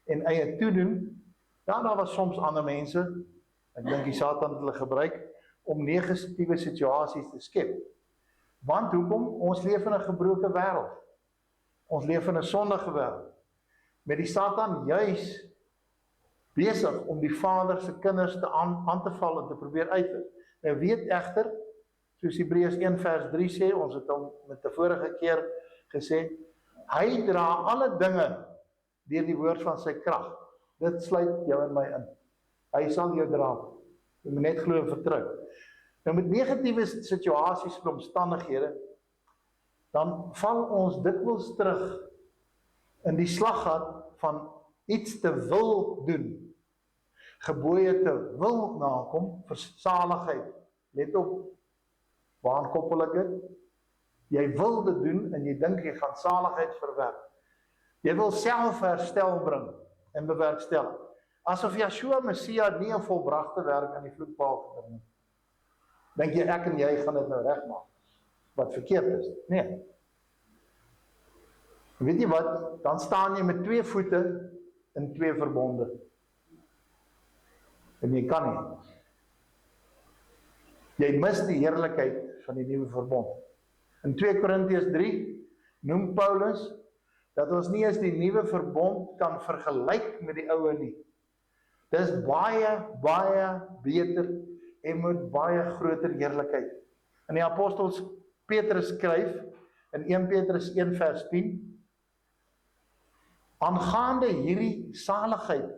en eie toedoen. Ja, daar was soms ander mense, ek dink die Satan het hulle gebruik, om negatiewe situasies te skep. Want hoekom? Ons leef in 'n gebroke wêreld. Ons leef in 'n sondige wêreld. Met die Satan juis besig om die Vader se kinders aan te val en te probeer uitwis. Nou weet egter, soos Hebreërs 1 vers 3 sê, ons het hom met 'n vorige keer gesê, hy dra alle dinge deur die woord van sy krag. Dit sluit jou en my in. Hy sal jou dra. Jy moet net glo en vertrou. Nou met negatiewe situasies en omstandighede, dan val ons dikwels terug in die slaggat van iets te wil doen, gebooie te wil nakom, vir saligheid. Let op, waaraan koppel ek dit? Jy wil dit doen en jy dink jy gaan saligheid verwerk. Jy wil self herstel bring en bewerkstellig. Asof Yeshua Messia nie 'n volbragte werk aan die vloekpaal gebring het. Dink jy ek en jy gaan dit nou regmaak? Wat verkeerd is? Nee. Weet jy wat? Dan staan jy met 2 voete in 2 verbonde. En jy kan nie. Jy mis die heerlikheid van die nuwe verbond. In 2 Korintiërs 3 noem Paulus dat ons nie eens die nuwe verbond kan vergelyk met die ou nie. Dis baie, baie beter en met baie groter heerlikheid. En die apostels Petrus skryf in 1 Petrus 1 vers 10, aangaande hierdie saligheid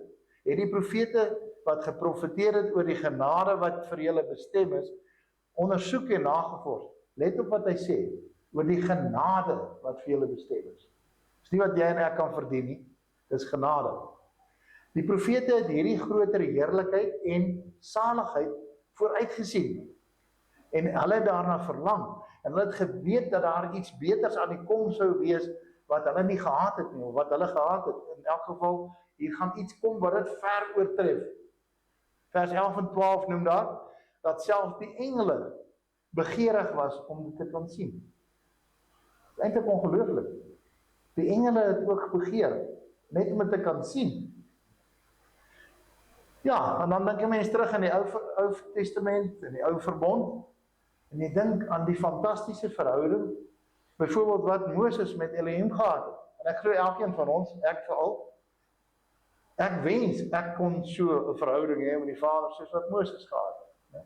het die profete wat geprofeteer het oor die genade wat vir julle bestem is, ondersoek en nagevors. Let op wat hy sê, oor die genade wat vir julle bestem is. Dis nie wat jy en ek kan verdien nie, dis genade. Die profete het hierdie groter heerlikheid en saligheid vooruitgesien. En hulle het daarna verlang. En hulle het geweet dat daar iets beters aan die kom sou wees, wat hulle nie gehad het nie, of wat hulle gehad het. In elk geval, hier gaan iets kom wat dit ver oortref. Vers 11 en 12 noem daar, dat selfs die engele begeerig was om dit te kan sien. Dit is eintlik ongelooflik. Die engele het ook begeer, net om dit te kan sien. Ja, en dan dink jy mens terug in die ou Testament, in die ou verbond, en jy dink aan die fantastiese verhouding, byvoorbeeld wat Moses met Elohim gehad het. En ek glo elkeen van ons, ek veral, ek wens ek kon so 'n verhouding hê met die Vader soos wat Moses gehad het.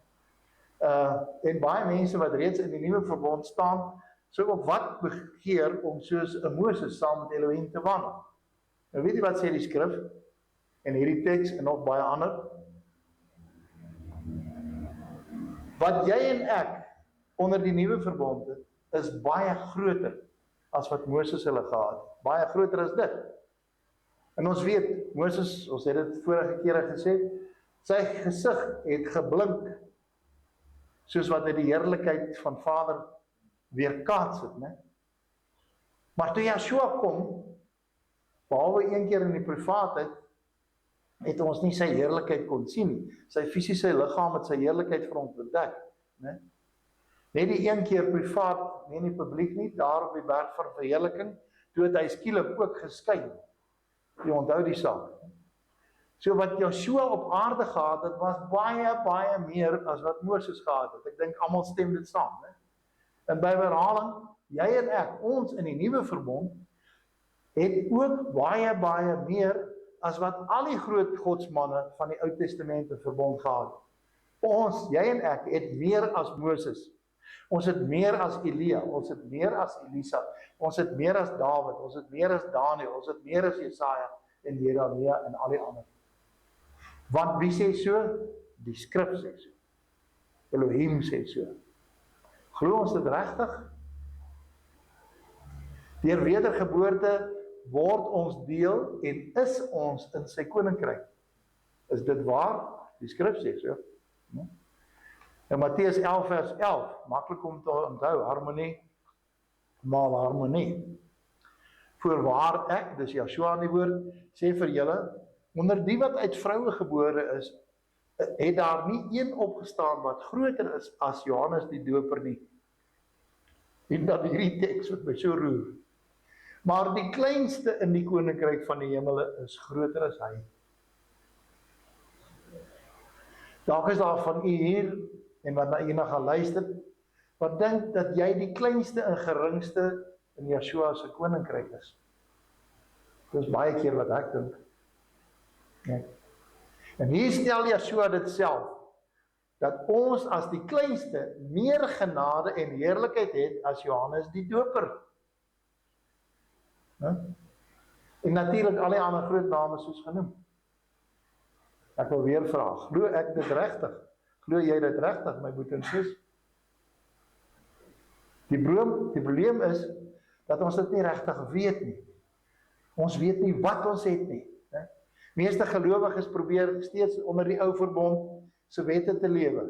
En baie mense wat reeds in die nuwe verbond staan, sou ook wat begeer om soos 'n Moses saam met Elohim te wandel. Nou weet jy wat sê die skrif? En hierdie teks en nog baie ander. Wat jy en ek onder die nuwe verbond het, is baie groter as wat Moses hulle gehad het. Baie groter as dit. En ons weet, Moses, ons het dit vorige kere gesê, sy gesig het geblink, soos wat hy die heerlikheid van Vader weerkaats het, né? Maar toe Yeshua kom, behalwe een keer in die privaatheid, het ons nie sy heerlikheid kon sien nie. Sy fisiese liggaam het sy heerlikheid vir ons bedek, né? Net die een keer privaat, nie in die publiek nie, daar op die berg van verheerliking, toe het hy skielik ook geskyn. Jy onthou die saak. So wat Yeshua op aarde gehad het, was baie, baie meer as wat Moses gehad het. Ek dink almal stem dit saam, né? En by herhaling, jy en ek, ons in die nuwe verbond, het ook baie, baie meer as wat al die groot godsmanne van die Ou Testament verbond gehad. Ons, jy en ek, het meer as Moses. Ons het meer as Elia, ons het meer as Elisa, ons het meer as Dawid, ons het meer as Daniel, ons het meer as Jesaja en Jeremia en al die ander. Want wie sê so? Die skrif sê so. Elohim sê so. Glo ons dit regtig? Deur wedergeboorte word ons deel en is ons in sy koninkryk. Is dit waar? Die skrif sê so. In Matteus 11 vers 11, maklik om te onthou, harmonie, maar harmonie. Voorwaar ek, dis Joshua in die woord, sê vir julle, onder die wat uit vroue gebore is, het daar nie een opgestaan wat groter is as Johannes die Doper nie. En dat hierdie teks wat my so roer. Maar die kleinste in die koninkryk van die hemele is groter as hy. Dalk is daar van u hier, en wat na u na gaan luister, wat dink dat jy die kleinste en geringste in Joshua se koninkryk is. Dis baie keer wat ek dink. Ja. En hier stel Joshua dit self, dat ons as die kleinste meer genade en heerlikheid het as Johannes die Doper. En natuurlik al die ander groot name soos genoem. Ek wil weer vra, glo ek dit regtig? Glo jy dit regtig, my boet en sis? Die probleem is, dat ons dit nie regtig weet nie. Ons weet nie wat ons het nie. Meeste gelowiges probeer steeds onder die ou verbond se wette te lewe.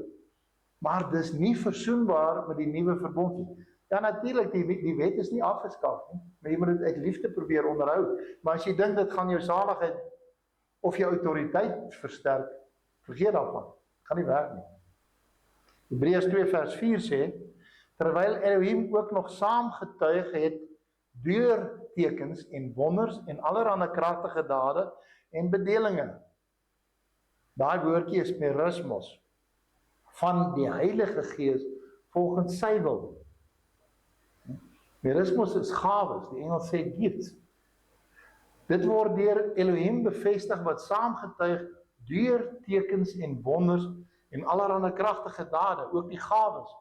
Maar dis nie versoenbaar met die nuwe verbond nie. Ja, natuurlik, die wet is nie afgeskaf nie, maar jy moet dit uit liefde probeer onderhou. Maar as jy dink dit gaan jou saligheid of jou autoriteit versterk, vergeet daarvan. Gaan nie werk nie. Hebreërs 2 vers 4 sê, terwyl Elohim ook nog saam getuig het deur tekens en wonders en allerhande kragtige dade en bedelinge. Daai woordjie is merismos, van die Heilige Gees volgens sy wil. Merismos is gawes, die Engels sê gifts. Dit word deur Elohim bevestig wat saamgetuig deur tekens en wonders en allerhande kragtige dade, ook die gawes.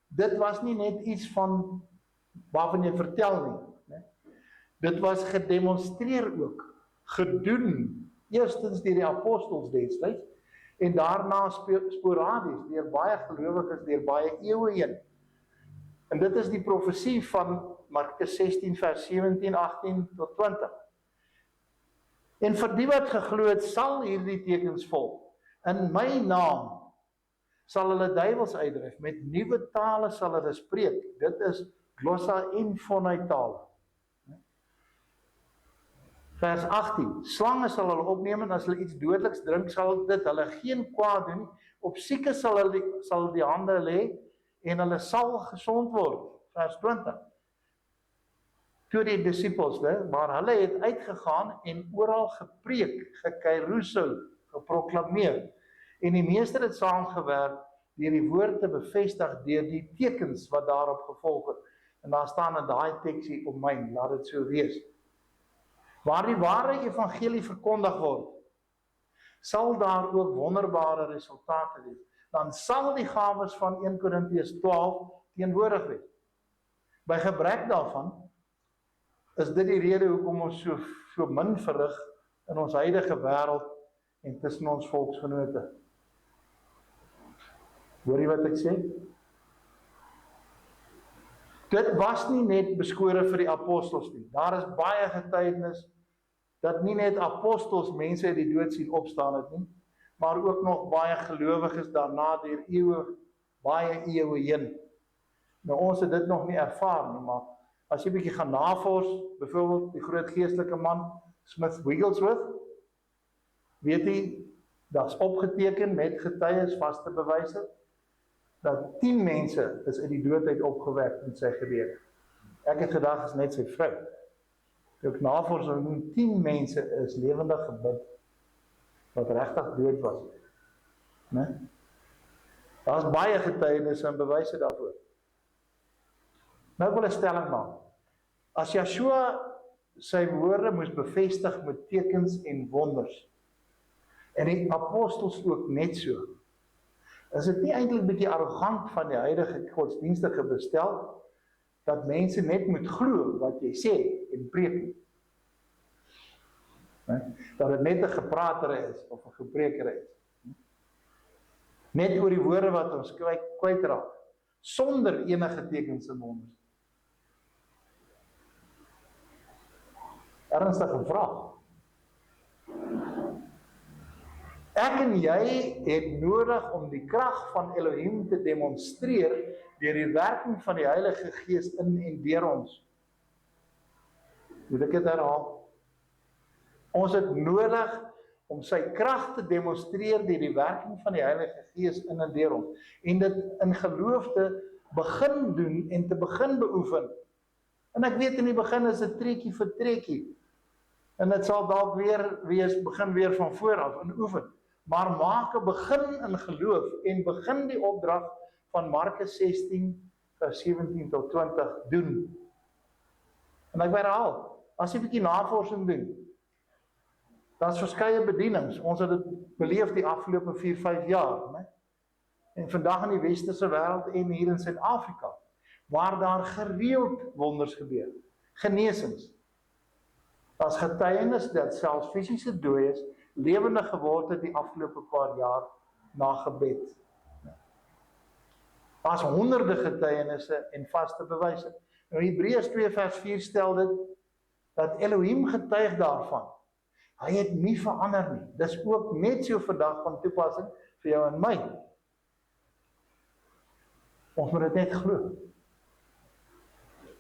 Dit was nie net iets van waarvan jy vertel nie. Dit was gedemonstreer ook, gedoen, eerstens deur die apostels destyds, en daarna sporadies, deur baie gelowiges, deur baie eeue heen. En dit is die profesie van Markus 16 vers 17, 18 tot 20. En vir die wat geglo het, sal hierdie tekens volg. In my naam sal hulle duiwels uitdryf, met nuwe tale sal hulle spreek. Dit is glossa en fonetale. Vers 18, slange sal hulle opneem en as hulle iets dodeliks drink, sal dit hulle geen kwaad doen. Op siekes sal die hande lê en hulle sal gesond word. Vers 20. Toe die disippels, maar hulle het uitgegaan en oral gepreek, gekairoesel, geproklameer. En die meester het saamgewerk deur die woord te bevestig deur die tekens wat daarop gevolg het. En daar staan in daai teksie op my, laat dit so wees. Waar die ware evangelie verkondig word, sal daar ook wonderbare resultate wees. Dan sal die gawes van 1 Korintiërs 12 teenwoordig wees. By gebrek daarvan, is dit die rede hoekom ons so min verrig in ons huidige wêreld en tussen ons volksgenote. Hoor jy wat ek sê? Dit was nie net beskore vir die apostels nie. Daar is baie getuienis dat nie net apostels mense uit die dood sien opstaan het nie, maar ook nog baie gelowiges daarna deur baie eeue heen. Nou ons het dit nog nie ervaar nie, maar as jy bietjie gaan navors, byvoorbeeld die groot geestelike man Smith Wigglesworth, weet jy, daar's opgeteken met getuies, vaste bewyse, dat 10 mense is uit die dood uit opgewek met sy gebede. Ek het gedag is net sy vrou. Ook navorsing doen 10 mense is lewendig gebid wat regtig dood was. Né? Daar's baie getuienisse en bewyse daarvoor. Nou wil ek 'n stelling maak. As Joshua sy woorde moes bevestig met tekens en wonders, en die apostels ook net so, is dit nie eintlik 'n bietjie arrogant van die huidige godsdienstige bestel, dat mense net moet glo wat jy sê en preek nie. Dat dit net 'n gepratere is, of 'n gebrekere is. Net oor die woorde wat ons kwytraak, sonder enige tekens en wonders. Ernstige vraag. Ek en jy het nodig om die krag van Elohim te demonstreer deur die werking van die Heilige Gees in en deur ons. Moet ek dit herhaal? Ons het nodig om sy krag te demonstreer deur die werking van die Heilige Gees in en deur ons. En dit in geloof te begin doen en te begin beoefen. En ek weet in die begin is dit trekkie vir trekkie. En dit sal dalk weer begin weer van voor af in oefen. Maar maak 'n begin in geloof en begin die opdrag van Markus 16 vers 17 tot 20 doen. En ek herhaal, as jy 'n bietjie navorsing doen, daar's verskeie bedienings. Ons het dit beleef die afgelope 4-5 jaar, né? En vandag in die westerse wêreld en hier in Suid-Afrika, waar daar gereeld wonders gebeur, genesings. As getuienis dat selfs fisiese dooies lewende geword het die afgelope paar jaar na gebed. As honderde getuienisse en vaste bewyse. Nou Hebreërs 2 vers 4 stel dit, dat Elohim getuig daarvan. Hy het nie verander nie. Dis ook net so vandag van toepassing vir jou en my. Ons moet dit net glo.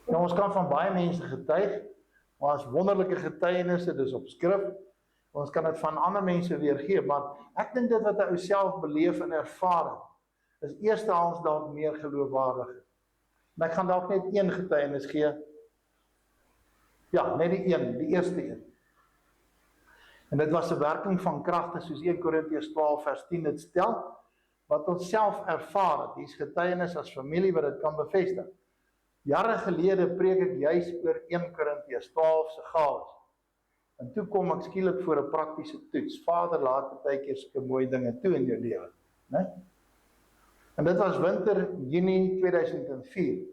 Nou, ons kan van baie mense getuig, maar as wonderlike getuienisse, dis op skrif, ons kan dit van ander mense weergee, maar ek dink dit wat hy self beleef en ervaar, is eerstehands dalk meer geloofwaardig. Maar ek gaan dalk net een getuienis gee. Ja, net die eerste een. En dit was 'n werking van kragte, soos 1 Korintiërs 12 vers 10 dit stel, wat ons self ervaar het. Dis getuienis as familie wat dit kan bevestig. Jare gelede preek ek juis oor 1 Korintiërs 12 se gawes. En toe kom ek skielik voor 'n praktiese toets. Vader, laat partykeer sulke mooi dinge toe in jou lewe, né? En dit was winter Junie 2004.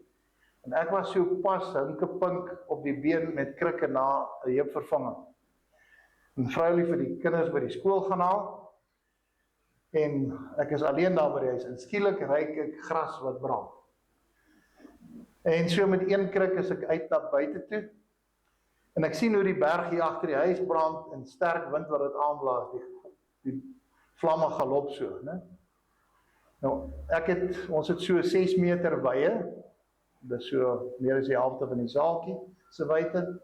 En ek was so pas hinkepink op die been met krikke na 'n heupvervanging. En vroulie vir die kinders by die skool gaan haal. En ek is alleen daar by die huis. En skielik ruik ek gras wat brand. En so met een krik is ek uit na buite toe. En ek sien hoe die berg hier agter die huis brand en sterk wind wat dit aanblaas. Die vlamme galop so, né? Nou, ons het so 6 meter wye. Dis so meer as die helfte van die saaltjie se wyte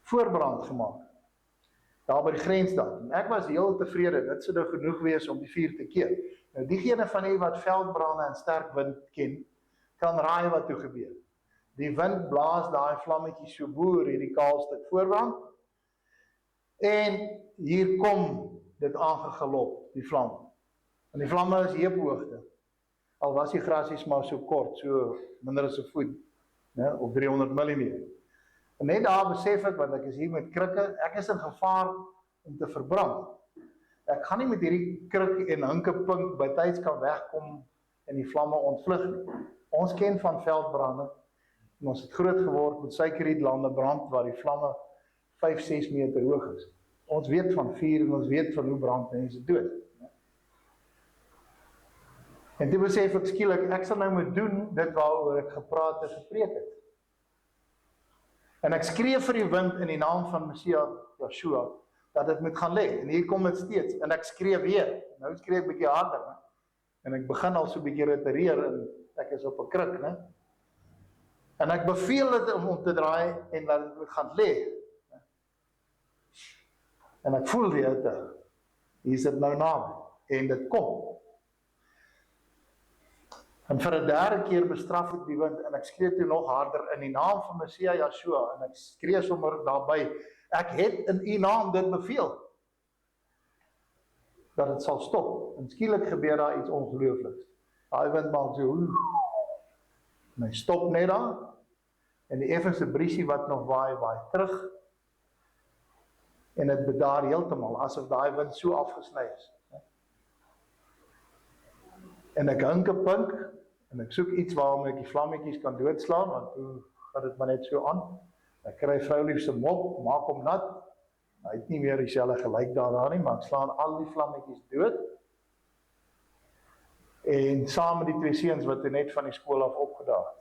voorbrand gemaak. Daar by die grensdag. En ek was heel tevrede, dit sou nou genoeg wees om die vuur te keer. Nou diegene van u wat veldbrande en sterk wind ken, kan raai wat toe gebeur. Die wind blaas daai vlammetjies so boor hierdie kaal stuk voorbrand. En hier kom dit aangegalop, die vlam. En die vlamme is heuphoogte. Al was die grasies maar so kort, so minder as 'n voet, né, of 300 mm. En net daar besef ek, want ek is hier met krikke, ek is in gevaar om te verbrand. Ek gaan nie met hierdie krik en hinkepink bytyds kan wegkom en die vlamme ontvlug nie. Ons ken van veldbrande, en ons het groot geword met suikerrietlande brand, waar die vlamme 5-6 meter hoog is. Ons weet van vuur en ons weet van hoe brand mense dood. En toe besef ek skielik, ek sal nou moet doen dit waaroor ek gepraat en gepreek het. En ek skree vir die wind in die naam van Messia Yeshua, dat dit moet gaan lê. En hier kom dit steeds, en ek skree weer. Nou skree ek bietjie harder, ne? En ek begin al so bietjie retireer, en ek is op 'n kruk, né? En ek beveel dit om te draai, en dat dit moet gaan lê. En ek voel die hitte, hier is dit nou na, en dit kom. En vir 'n derde keer bestraf ek die wind, en ek skree toe nog harder in die naam van Messia Yeshua, en ek skree sommer daarby, ek het in u naam dit beveel, dat dit sal stop, en skielik gebeur daar iets ongeloofliks. Daai wind maak so, en hy stop net daar, en die effense briesie wat nog waai terug, en dit bedaar heeltemal, asof daai wind so afgesny is. En ek hinkepink, en ek soek iets waarom ek die vlammetjies kan doodslaan, want toe gaat dit maar net so aan. Ek kry vroulief se mop, maak hom nat, Hy het nie meer dieselfde gelyk daaraan nie, maar ek slaan al die vlammetjies dood. En saam met die 2 seuns wat net van die skool af opgedaag het.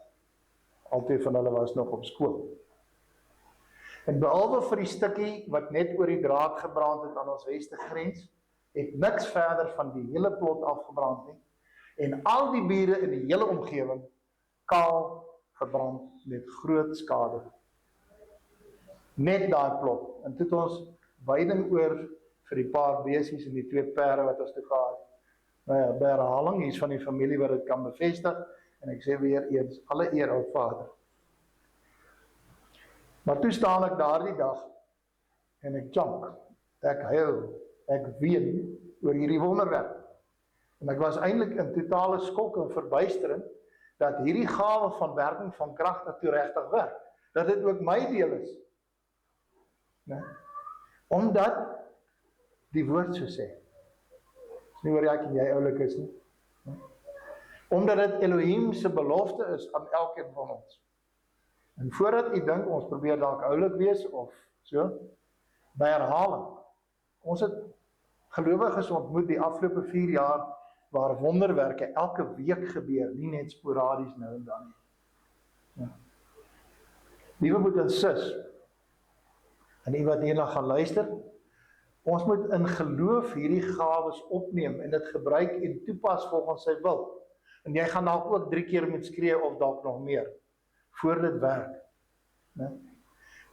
Altyd van hulle was nog op skool. En behalwe vir die stukkie wat net oor die draad gebrand het aan ons weste grens, het niks verder van die hele plot afgebrand nie. En al die bure in die hele omgewing kaal gebrand met groot skade. Net daai plot. En toe het ons weiding oor vir die paar besies en die 2 perde wat ons toe gehad. Nou ja, by herhaling, hier is van die familie wat dit kan bevestig, en ek sê weer eens, alle eer aan Vader. Maar toe staan ek daardie dag, en ek jank, ek huil, ek ween oor hierdie wonderwerk. En ek was eintlik in totale skok en verbuistering, dat hierdie gawe van werking van kragte toe regtig werk, dat dit ook my deel is. Nee? Omdat die woord so sê. Dis nie oor ek en jy oulik is nie. Nee? Omdat dit Elohim se belofte is aan elkeen van ons. En voordat u dink, ons probeer dalk oulik wees, of so, by herhaling. Ons het gelowiges ontmoet die afgelope 4 jaar, waar wonderwerke elke week gebeur, nie net sporadies nou en dan nie. Ja. Liewe broer en sus, en u wat hierna gaan luister, ons moet in geloof hierdie gawes opneem, en dit gebruik en toepas volgens sy wil. En jy gaan dalk ook 3 keer moet skree, of dalk nog meer, voor dit werk. Nee?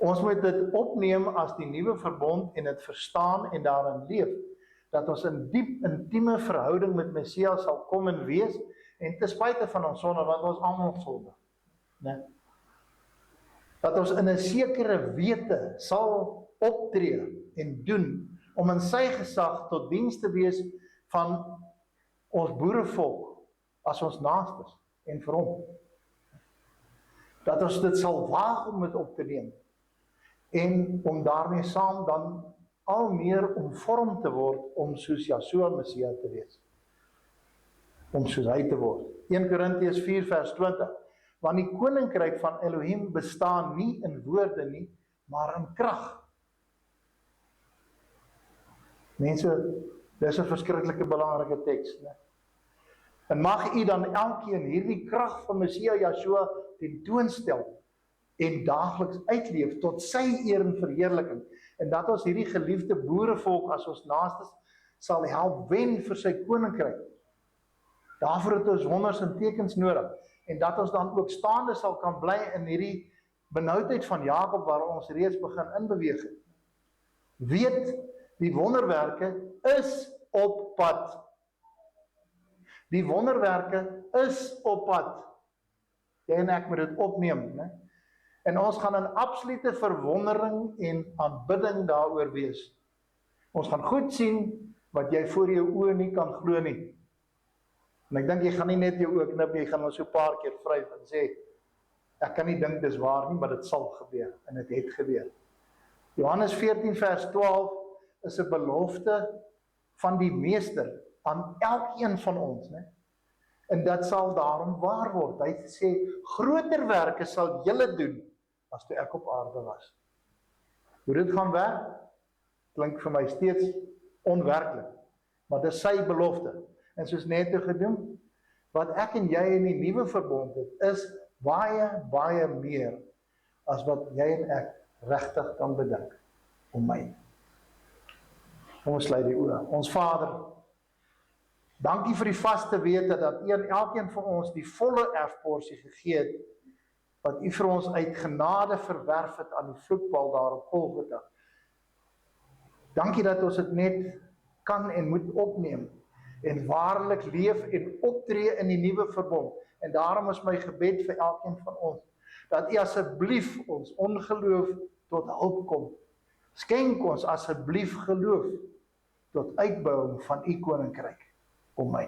Ons moet dit opneem as die nuwe verbond, en dit verstaan en daarin leef, dat ons in diep intieme verhouding met Messias sal kom en wees, en ten spyte van ons sonde, want ons almal sonde. Nee? Dat ons in 'n sekere wete sal optree en doen, om in sy gesag tot diens te wees van ons boerevolk, as ons naastes, en vir hom. Dat ons dit sal waag om dit op te neem, en om daarmee saam dan al meer omvorm te word, om soos Yeshua Messia te wees. Om soos hy te word. 1 Korintiërs 4 vers 20. Want die koninkryk van Elohim bestaan nie in woorde nie, maar in krag. Mense, dis 'n verskriklike belangrike teks, né? En mag u dan elkeen hierdie krag van Messia Yeshua tentoonstel, en daagliks uitleef tot sy eer en verheerliking, en dat ons hierdie geliefde boerevolk as ons naastes sal help wen vir sy koninkryk. Daarvoor het ons wonders en tekens nodig, en dat ons dan ook staande sal kan bly in hierdie benoudheid van Jakob, waar ons reeds begin inbeweeg het. Weet, die wonderwerke is op pad. Die wonderwerke is op pad. Jy en ek moet dit opneem, né? En ons gaan in absolute verwondering en aanbidding daaroor wees. Ons gaan goed sien wat jy voor jou oë nie kan glo nie. En ek dink jy gaan nie net jou oë knip, jy gaan ons so 'n paar keer vryf en sê, ek kan nie dink dis waar nie, maar dit sal gebeur, en dit het gebeur. Johannes 14 vers 12 is 'n belofte van die Meester aan elkeen van ons, né? En dit sal daarom waar word. Hy sê, groter werke sal julle doen, as toe ek op aarde was. Hoe dit gaan werk, klink vir my steeds onwerklik, maar dis sy belofte. En soos net te gedoen, wat ek en jy in die nuwe verbond het, is baie, baie meer, as wat jy en ek regtig kan bedink, om my. Ons sluit die oë. Ons Vader, dankie vir die vaste wete, dat U aan elkeen van ons die volle erfporsie gegee het, wat U vir ons uit genade verwerf het aan die vloekpaal daar op Golgotha. Dankie dat ons dit net kan en moet opneem, en waarlik leef en optree in die nuwe verbond. En daarom is my gebed vir elkeen van ons, dat U asseblief ons ongeloof tot hulp kom. Skenk ons asseblief geloof, tot uitbouing van U koninkryk, om my.